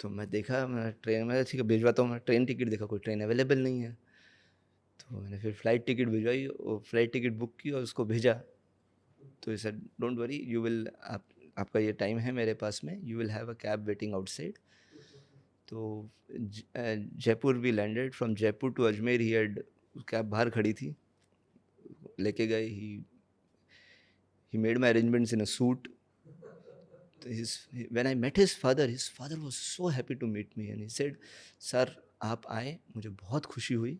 तो मैं देखा, मैं ट्रेन में ठीक है भिजवाता हूँ. मैं ट्रेन टिकट देखा, कोई ट्रेन अवेलेबल नहीं है. तो मैंने फिर फ़्लाइट टिकट भिजवाई और फ्लाइट टिकट बुक की और उसको भेजा. तो sir don't worry you will, आपका ये टाइम है मेरे पास में, you will have a cab waiting outside. तो Jaipur we landed. From Jaipur to Ajmer he had, cab बाहर खड़ी थी, लेके गए. he made my arrangements in a suit. When I met his father was so happy to meet me and he said, sir आप आए, मुझे बहुत खुशी हुई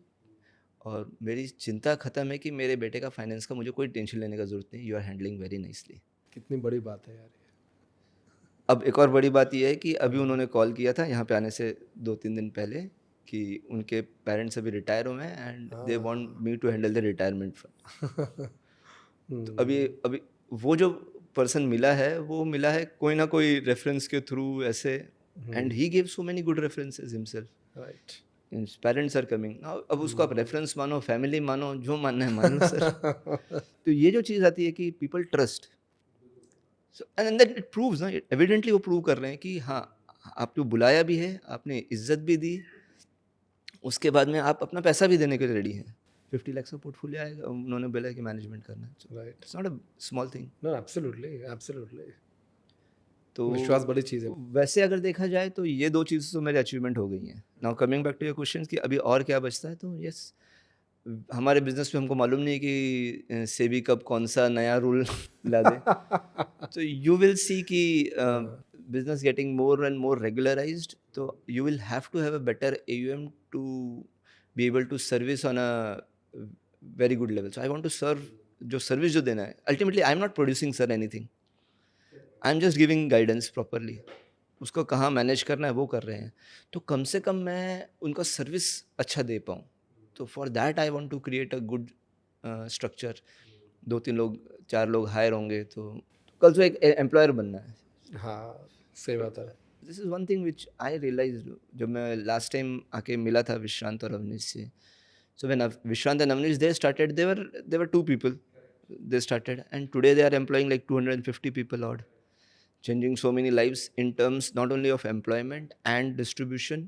और मेरी चिंता ख़त्म है कि मेरे बेटे का फाइनेंस का मुझे कोई टेंशन लेने का ज़रूरत नहीं. You are handling very nicely. कितनी बड़ी बात है यार. अब एक और बड़ी बात यह है कि अभी उन्होंने कॉल किया था यहाँ पे आने से 2-3 दिन पहले कि उनके पेरेंट्स अभी रिटायर हुए हैं and they want me to handle the retirement fund. तो अभी वो जो पर्सन मिला है वो मिला है कोई ना कोई रेफरेंस के थ्रू ऐसे. And he give so many good references himself. Right. Parents are coming. अब उसको आप रेफरेंस मानो, फैमिली मानो, जो मानना है मान लो सर. तो ये जो चीज़ आती है कि people trust. And that it proves ना, एविडेंटली वो प्रूव कर रहे हैं कि हाँ आपको बुलाया भी है, आपने इज्जत भी दी, उसके बाद में आप अपना पैसा भी देने के लिए रेडी हैं. 50 लाख का पोर्टफोलियो आएगा, उन्होंने बोला कि मैनेजमेंट करना है. Right. It's not a small thing. No absolutely. तो विश्वास बड़ी चीज़ है. वैसे अगर देखा जाए तो ये 2 चीज़ तो मेरे अचीवमेंट हो गई हैं. Now coming back to your question कि अभी और क्या बचता है, तो यस हमारे बिजनेस में हमको मालूम नहीं कि सेबी कब कौन सा नया रूल ला दे. तो यू विल सी कि business getting more and more regularized. तो you will have to have a better AUM to be able to service on a very good level. So I want to serve, जो service जो देना है ultimately I am not producing sir anything. I am just giving guidance properly, उसको कहाँ manage करना है वो कर रहे हैं, तो कम से कम मैं उनका सर्विस अच्छा दे पाऊँ। तो for that I want to create a good structure. 2-3 लोग 4 लोग हायर होंगे तो कल से एक एम्प्लॉयर बनना है। हाँ, सही बात है। This is one thing which I realized जब मैं लास्ट टाइम आके मिला था विश्रांत और अवनीश से। So when Vishrant and Avnish they started, they were 2 people. They started, and today they are employing like 250 people odd, changing so many lives in terms not only of employment and distribution.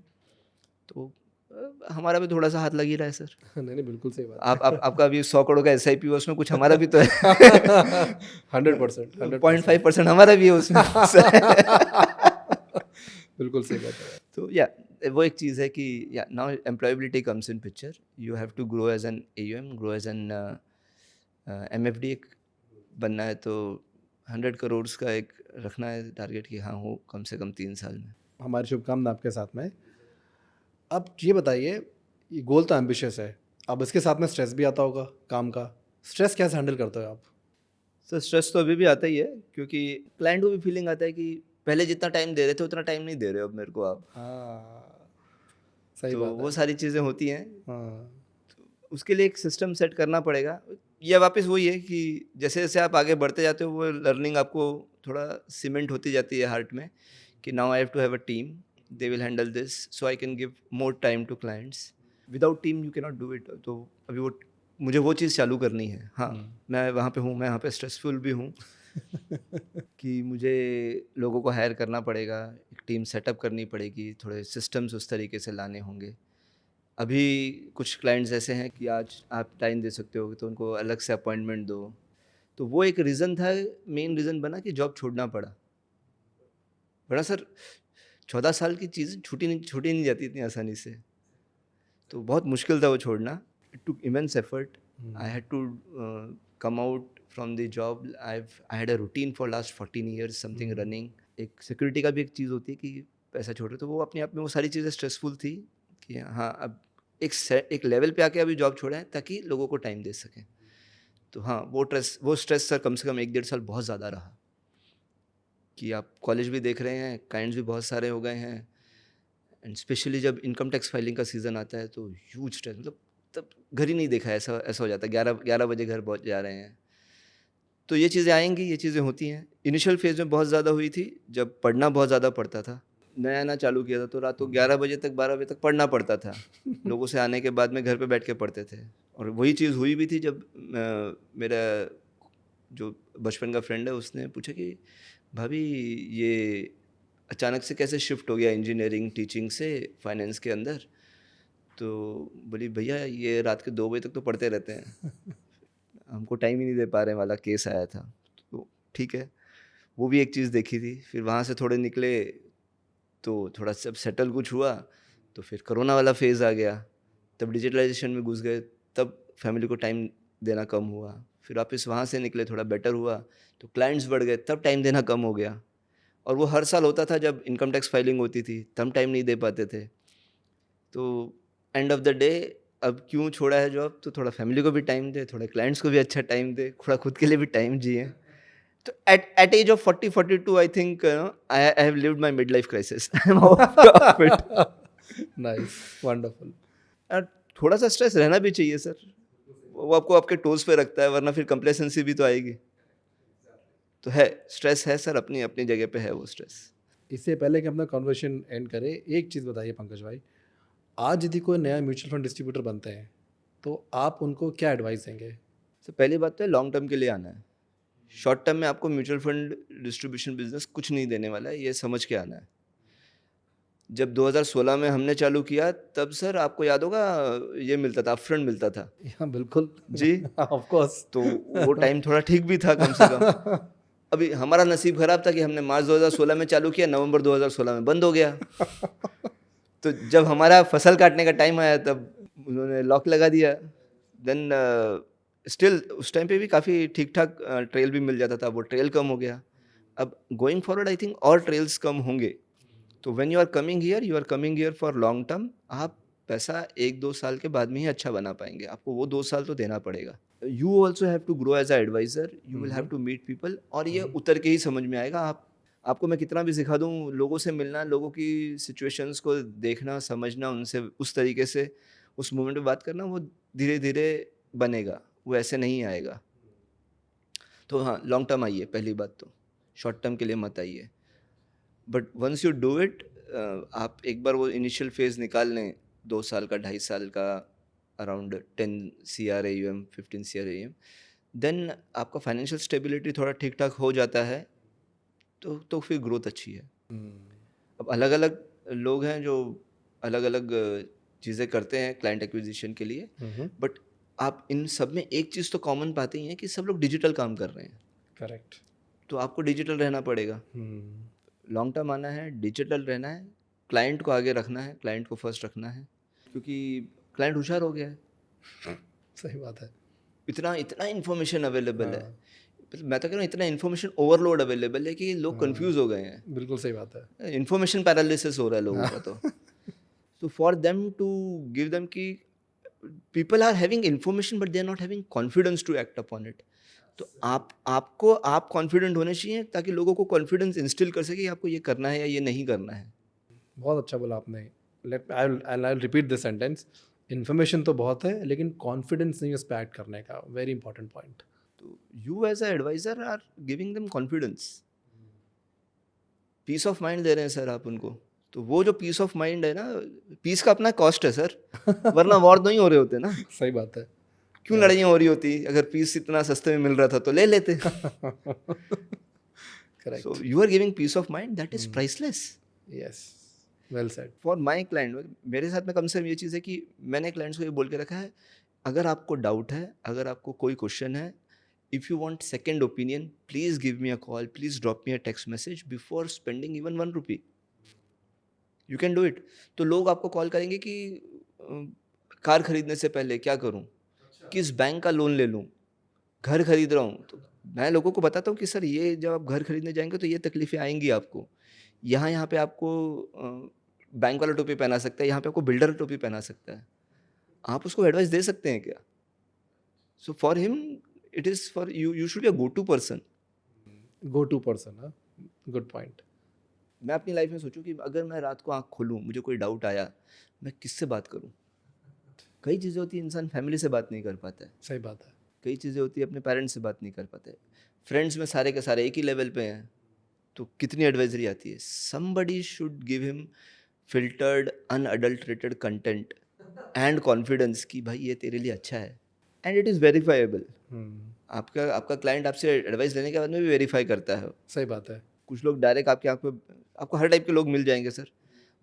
तो हमारा भी थोड़ा सा हाथ लग ही रहा है sir. नहीं, नहीं, बिल्कुल सही बात आप आपका भी 100 करोड़ का SIP हुआ, उसमें कुछ हमारा भी तो है। है। 100%, 100%। 0.5% हमारा भी है उसमें। बिल्कुल सही बात है। तो या वो एक चीज़ है कि या now employability comes in picture, you have to grow as an AUM, grow as an MFD एक बनना है, तो 100 करोड़ का एक रखना है टारगेट कि हाँ हो कम से कम 3 साल में। हमारी शुभकामना आपके साथ में। अब ये बताइए, ये गोल तो एम्बिशियस है, अब इसके साथ में स्ट्रेस भी आता होगा काम का। स्ट्रेस कैसे हैंडल करते हो आप? सर स्ट्रेस तो अभी भी आता ही है, क्योंकि क्लाइंट को भी फीलिंग आता है कि पहले जितना टाइम दे रहे थे उतना टाइम नहीं दे रहे हो अब मेरे को आप। हाँ, सही तो बात वो है। सारी चीज़ें होती हैं, हाँ, उसके लिए एक सिस्टम सेट करना पड़ेगा। या वापस वही है कि जैसे जैसे आप आगे बढ़ते जाते हो वो लर्निंग आपको थोड़ा सीमेंट होती जाती है हार्ट में, कि now I have to have a team, they will handle this, so I can give more time to clients. Without team you can not do it. तो अभी वो मुझे वो चीज़ चालू करनी है। हाँ, मैं वहाँ पे हूँ, मैं वहाँ पे स्ट्रेसफुल भी हूँ कि मुझे लोगों को हायर करना पड़ेगा, एक टीम सेटअप करनी पड़ेगी, थोड़े सिस्टम्स उस तरीके से लाने होंगे। अभी कुछ क्लाइंट्स ऐसे हैं कि आज आप टाइम दे सकते हो तो उनको अलग से अपॉइंटमेंट दो, तो वो एक रीज़न था, मेन रीज़न बना कि जॉब छोड़ना पड़ा। बड़ा सर 14 साल की चीज़ छूटी नहीं जाती इतनी आसानी से, तो बहुत मुश्किल था वो छोड़ना। It took immense effort, I had to come out from the job. I had a routine for last 14 years something running. एक सिक्योरिटी का भी एक चीज़ होती है कि पैसा छोड़ रहे, तो वो अपने आप में वो सारी चीज़ें स्ट्रेसफुल थी कि हाँ अब एक लेवल पे आके अभी जॉब छोड़ा है ताकि लोगों को टाइम दे सकें। तो हाँ, वो स्ट्रेस सर कम से कम 1-1.5 साल बहुत ज़्यादा रहा, कि आप कॉलेज भी देख रहे हैं, क्लाइंट्स भी बहुत सारे हो गए हैं, एंड स्पेशली जब इनकम टैक्स फाइलिंग का सीज़न आता है तो ह्यूज स्ट्रेस, मतलब तब घर ही नहीं देखा है, ऐसा ऐसा हो जाता है। 11 बजे घर पहुँच जा रहे हैं। तो ये चीज़ें आएँगी, ये चीज़ें होती हैं। इनिशियल फेज़ में बहुत ज़्यादा हुई थी, जब पढ़ना बहुत ज़्यादा पड़ता था। नया चालू किया था तो रात को 11 बजे तक 12 बजे तक पढ़ना पड़ता था। लोगों से आने के बाद में घर पे बैठ के पढ़ते थे, और वही चीज़ हुई भी थी जब मेरा जो बचपन का फ्रेंड है उसने पूछा कि भाभी ये अचानक से कैसे शिफ्ट हो गया इंजीनियरिंग टीचिंग से फाइनेंस के अंदर? तो बोली भैया ये रात के 2 बजे तक तो पढ़ते रहते हैं, हमको टाइम ही नहीं दे पा रहे वाला केस आया था। तो ठीक है, वो भी एक चीज़ देखी थी। फिर वहाँ से थोड़े निकले तो थोड़ा सब सेटल कुछ हुआ, तो फिर कोरोना वाला फेज़ आ गया, तब डिजिटलाइजेशन में घुस गए, तब फैमिली को टाइम देना कम हुआ। फिर वापस वहाँ से निकले, थोड़ा बेटर हुआ, तो क्लाइंट्स बढ़ गए, तब टाइम देना कम हो गया। और वो हर साल होता था जब इनकम टैक्स फाइलिंग होती थी, तब टाइम नहीं दे पाते थे। तो एंड ऑफ द डे अब क्यों छोड़ा है जॉब, तो थोड़ा फैमिली को भी टाइम दे, थोड़ा क्लाइंट्स को भी अच्छा टाइम दे, थोड़ा खुद के लिए भी टाइम जिए। तो at age of 40-42 I think I have lived my midlife crisis. I'm off it. Nice, wonderful. और थोड़ा सा स्ट्रेस रहना भी चाहिए सर, वो आपको आपके टोज पे रखता है, वरना फिर कंप्लेसेंसी भी तो आएगी। तो है स्ट्रेस है सर, अपनी अपनी जगह पे है वो स्ट्रेस। इससे पहले कि अपना कन्वर्सेशन एंड करें, एक चीज़ बताइए पंकज भाई, आज यदि कोई नया म्यूचुअल फंड डिस्ट्रीब्यूटर बनते हैं तो आप उनको क्या एडवाइस देंगे? तो पहली बात तो है लॉन्ग टर्म के लिए आना है। शॉर्ट टर्म में आपको म्यूचुअल फंड डिस्ट्रीब्यूशन बिजनेस कुछ नहीं देने वाला है, ये समझ के आना है। जब 2016 में हमने चालू किया तब सर आपको याद होगा ये मिलता था, अपफ्रंट मिलता था हाँ, बिल्कुल। जी। Of course. तो वो टाइम थोड़ा ठीक भी था कम से कम। अभी हमारा नसीब खराब था कि हमने मार्च 2016 में चालू किया, नवंबर 2016 में बंद हो गया। तो जब हमारा फसल काटने का टाइम आया तब उन्होंने लॉक लगा दिया। देन स्टिल उस टाइम पे भी काफ़ी ठीक ठाक ट्रेल भी मिल जाता था, वो ट्रेल कम हो गया। अब गोइंग फॉरवर्ड आई थिंक और ट्रेल्स कम होंगे। तो when you are coming here, you are coming here for long term. आप पैसा 1-2 साल के बाद में ही अच्छा बना पाएंगे, आपको वो 2 साल तो देना पड़ेगा। You also have to grow as a advisor, you will have to meet people, और ये उतर के ही समझ में आएगा। आपको मैं कितना भी सिखा दूँ, लोगों से मिलना, लोगों की सिचुएशंस को देखना, समझना, उनसे उस तरीके से उस मोमेंट में बात करना, वो धीरे धीरे बनेगा, वो ऐसे नहीं आएगा। तो हाँ, लॉन्ग टर्म आइए, पहली बात तो शॉर्ट टर्म के लिए मत आइए। But once you do it, आप एक बार वो इनिशियल फेज निकाल लें, 2 साल का, 2.5 साल का, around 10 CR AUM, 15 CR AUM, then आपका फाइनेंशियल स्टेबिलिटी थोड़ा ठीक ठाक हो जाता है, तो फिर ग्रोथ अच्छी है। अब अलग अलग लोग हैं जो अलग अलग चीज़ें करते हैं क्लाइंट एक्विजिशन के लिए, बट आप इन सब में एक चीज़ तो कॉमन पाते ही हैं कि सब लोग डिजिटल काम कर रहे हैं। करेक्ट। तो आपको डिजिटल रहना पड़ेगा, लॉन्ग टर्म आना है, डिजिटल रहना है, क्लाइंट को आगे रखना है, क्लाइंट को फर्स्ट रखना है, क्योंकि क्लाइंट होशियार हो गया है। सही बात है। इतना इतना इन्फॉर्मेशन अवेलेबल है, मैं तो कह रहा हूँ इतना इन्फॉर्मेशन ओवरलोड अवेलेबल है कि लोग कंफ्यूज हो गए हैं। बिल्कुल सही बात है। इन्फॉर्मेशन पैरालिसिस हो रहा है लोगों का। तो for them to give them कि people are having information but they are not having confidence to act upon it. तो आप कॉन्फिडेंट होने चाहिए ताकि लोगों को कॉन्फिडेंस इंस्टिल कर सके कि आपको ये करना है या ये नहीं करना है। बहुत अच्छा बोला आपने। I repeat this sentence, information तो बहुत है लेकिन कॉन्फिडेंस नहीं उस पर एक्ट करने का। Very important point. तो you as a advisor are giving them confidence, peace of mind दे रहे हैं सर आप उनको। तो वो जो पीस ऑफ माइंड है ना, पीस का अपना कॉस्ट है सर, वरना वॉर नहीं हो रहे होते ना। सही बात है। क्यों लड़ाइयाँ हो रही होती? अगर पीस इतना सस्ते में मिल रहा था तो ले लेते। Correct. So you are giving peace of mind that is priceless. Yes, well said. For my client, मेरे साथ में कम से कम ये चीज़ है कि मैंने क्लाइंट्स को ये बोल के रखा है, अगर आपको डाउट है, अगर आपको कोई क्वेश्चन है, if you want second opinion, please give me a call, please drop me a text message before spending even 1 rupee, you can do it. तो लोग आपको कॉल करेंगे कि कार खरीदने से पहले क्या करूं, किस बैंक का लोन ले लूं, घर खरीद रहा हूं। तो मैं लोगों को बताता हूं कि सर ये जब आप घर खरीदने जाएंगे तो ये तकलीफ़ें आएंगी आपको। यहाँ पे आपको बैंक वाला टोपी पहना सकता है, यहाँ पे आपको बिल्डर टोपी पहना सकता है। आप उसको एडवाइस दे सकते हैं क्या? So for him it is for you should be a go to person. Go to person, हाँ, गुड पॉइंट। मैं अपनी लाइफ में सोचूं कि अगर मैं रात को आँख खोलूं, मुझे कोई डाउट आया, मैं किससे बात करूं? कई चीज़ें होती है इंसान फैमिली से बात नहीं कर पाता है, सही बात है। कई चीज़ें होती है अपने पेरेंट्स से बात नहीं कर पाते, फ्रेंड्स में सारे के सारे एक ही लेवल पे हैं, तो कितनी एडवाइजरी आती है। Somebody should give him filtered unadulterated content and confidence कि भाई ये तेरे लिए अच्छा है, एंड इट इज़ वेरीफाइबल। आपका क्लाइंट आपसे एडवाइस लेने के बाद में भी वेरीफाई करता है। सही बात है। कुछ लोग डायरेक्ट आपके आँख पे, आपको हर टाइप के लोग मिल जाएंगे sir.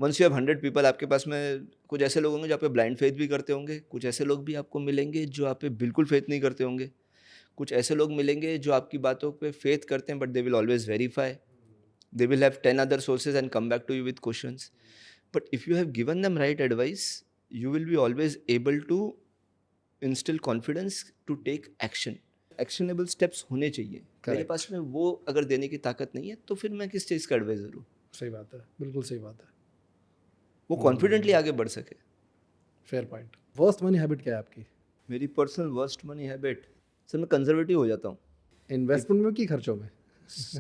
Once you have 100 people, आपके पास में कुछ ऐसे लोग होंगे जो आप पे ब्लाइंड फेथ भी करते होंगे, कुछ ऐसे लोग भी आपको मिलेंगे जो आप पे बिल्कुल फेथ नहीं करते होंगे, कुछ ऐसे लोग मिलेंगे जो आपकी बातों पे फेथ करते हैं but they will always verify, they will have 10 other sources and come back to you with questions. But if you have given them right advice, you will be always able to instil confidence to take action. Actionable steps होने चाहिए। मेरे पास में वो अगर देने की ताकत नहीं है तो फिर मैं किस चीज़ का एडवाइज़र हूँ? सही बात है, बिल्कुल सही बात है। वो कॉन्फिडेंटली आगे बढ़ सके। Fair point. Worst money habit क्या है आपकी? मेरी personal worst money habit, sir मैं कंजर्वेटिव हो जाता हूँ। इन्वेस्टमेंट में कि खर्चों में?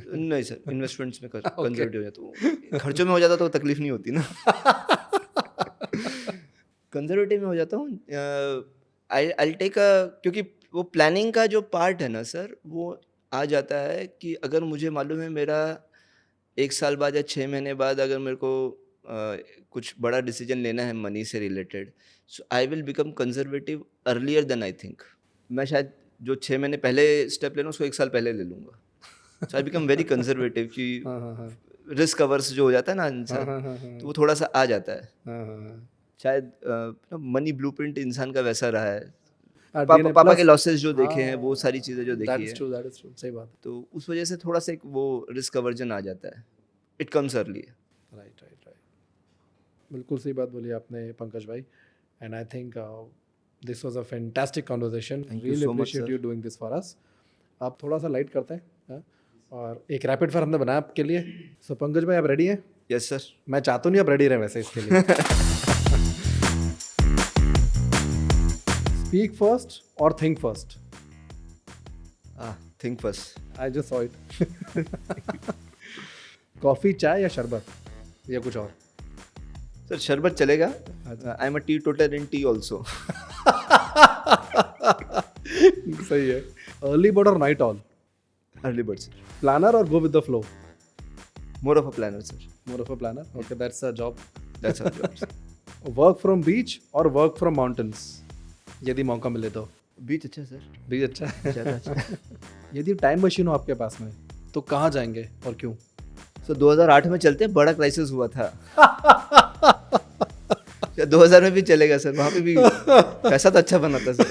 नहीं सर, इन्वेस्टमेंट्स में कंजर्वेटिव हो जाता हूँ। खर्चों में हो जाता तो तकलीफ नहीं होती ना। कंजर्वेटिव में हो जाता हूँ। आई टेक क्योंकि वो प्लानिंग का जो पार्ट है ना सर, वो आ जाता है कि अगर मुझे मालूम है मेरा 1 साल बाद या 6 महीने बाद अगर मेरे को कुछ बड़ा डिसीजन लेना है मनी से related, so I will become conservative earlier than I think. मैं शायद जो 6 महीने पहले स्टेप लेना उसको 1 साल पहले ले लूँगा। सो आई बिकम वेरी कंजर्वेटिव कि रिस्क अवर्स जो हो जाता है ना इंसान, तो वो थोड़ा सा आ जाता है। शायद मनी ब्लूप्रिंट इंसान का वैसा रहा है। पापा के लॉसेस जो देखे हैं, वो सारी चीज़ें जो देखी है, that is true, सही बात है। तो उस वजह से थोड़ा सा एक वो रिस्क अवर्जन आ जाता है। It comes early. राइट। बिल्कुल सही बात बोली आपने पंकज भाई, and I think this was a fantastic conversation. Really appreciate you doing this for us. आप थोड़ा सा लाइट करते हैं, हाँ? और एक रैपिड फायर हमने बनाया आपके लिए। सो पंकज भाई, आप रेडी हैं? Yes sir. मैं चाहता नहीं आप रेडी रहें वैसे इसके लिए। स्पीक फर्स्ट और think first. Think first. I just saw it. Coffee, चाय या शरबत या कुछ और? सर शरबत चलेगा. I am a teetotal in tea also. सही है. अर्ली बर्ड और night owl? Early bird sir. Planner और go with the flow? More of a planner sir. More of a planner. Okay, that's a job. That's our job. Work from beach और work from mountains, यदि मौका मिले तो? बीच अच्छा sir. बीच अच्छा है. ज़्यादा अच्छा. यदि टाइम मशीन हो आपके पास में तो कहाँ जाएंगे और क्यों? सर 2008 में चलते हैं, बड़ा क्राइसिस हुआ था. 2000 में भी चलेगा सर. वहाँ पे भी पैसा तो अच्छा बना था सर.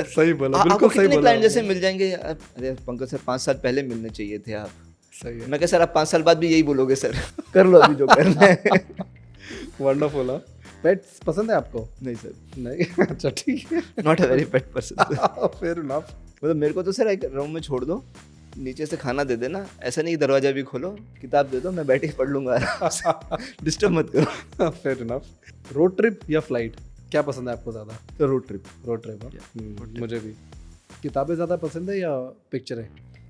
सही बोला, आपको बिल्कुल सही कितने बोला. क्लाइंट जैसे मिल जाएंगे? अरे पंकज सर 5 साल पहले मिलने चाहिए थे आप. सही है. मैं कह सर आप 5 साल बाद भी यही बोलोगे सर. कर लो अभी जो करना है. वंडरफुल. पेट्स पसंद है आपको? नहीं सर. नहीं. अच्छा ठीक है. Not a very pet person. Fair enough. मतलब मेरे को तो सर एक रूम में छोड़ दो, नीचे से खाना दे देना. ऐसा नहीं दरवाजा भी खोलो, किताब दे दो, मैं बैठ के पढ़ लूंगा. डिस्टर्ब मत करो. Fair enough. रोड ट्रिप या फ्लाइट, क्या पसंद है आपको ज़्यादा? तो रोड ट्रिप. Road trip. मुझे भी. किताबें ज़्यादा पसंद है या पिक्चरें?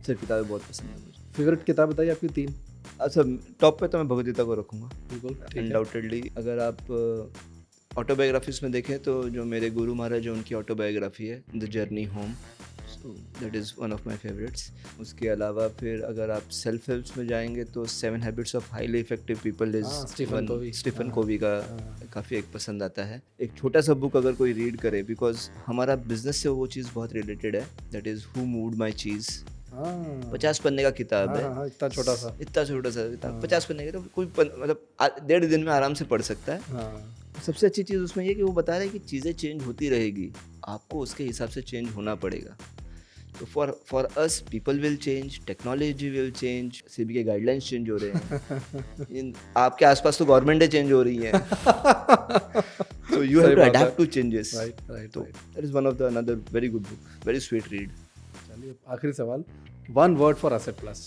सर किताबें बहुत पसंद है मुझे. फेवरेट किताब बताइए आपकी 3. अच्छा टॉप पे तो मैं भगवद गीता को रखूँगा बिल्कुल ठीक है. अनडाउटेडली. अगर आप ऑटोबायोग्राफीज में देखें तो जो मेरे गुरु महाराज है उनकी ऑटोबायोग्राफी है the journey home. So that is one of my favourites. उसके अलावा फिर अगर आप सेल्फ हेल्प्स में जाएंगे तो 7 habits of highly effective people is Stephen Covey का काफ़ी एक पसंद आता है. एक छोटा सा बुक अगर कोई रीड करे, बिकॉज हमारा बिजनेस से वो चीज़ बहुत रिलेटेड है. That is who moved my cheese. 50 पन्ने का किताब है. इतना छोटा सा किताब 50 पन्ने का. तो कोई मतलब 1.5 दिन में आराम से पढ़ सकता है. सबसे अच्छी चीज़ उसमें ये कि वो बता रहा है कि चीज़ें चेंज होती रहेगी, आपको उसके हिसाब से चेंज होना पड़ेगा. तो for us people will change, technology will change, SEBI के गाइडलाइंस चेंज हो रहे हैं. आपके आसपास तो गवर्नमेंटें चेंज हो रही हैं. तो you have to adapt to changes. तो that is one of the another very good book, very sweet read. चलिए आखिरी सवाल. 1 word for asset plus.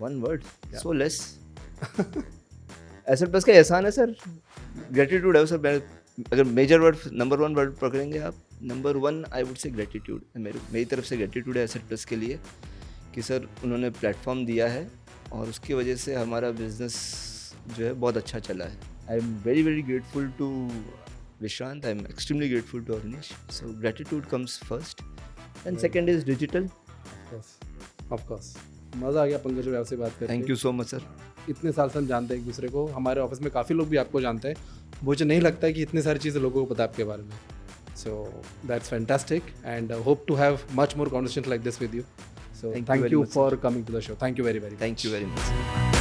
1 word? So less. Asset plus का एहसान है सर. ग्रेटिट्यूड है सर. अगर मेजर वर्ड, नंबर 1 वर्ड पकड़ेंगे आप, number 1 I would say gratitude. मेरी तरफ से ग्रेटिट्यूड है एसेट प्लस के लिए कि सर उन्होंने प्लेटफॉर्म दिया है और उसकी वजह से हमारा बिजनेस जो है बहुत अच्छा चला है. I am very very grateful to Vishrant. I am extremely grateful to Avneesh. So gratitude comes first and second is digital. Of course. मज़ा आ गया पंकज भाई आपसे बात करके. Thank you so much sir. इतने साल से हम जानते हैं एक दूसरे को. हमारे ऑफिस में काफ़ी लोग भी आपको जानते हैं. मुझे नहीं लगता है कि इतनी सारी चीज़ें लोगों को पता है आपके बारे में. So that's fantastic and hope to have much more conversations like this with you. So thank you for coming to the show. Thank you very very. Thank you very much.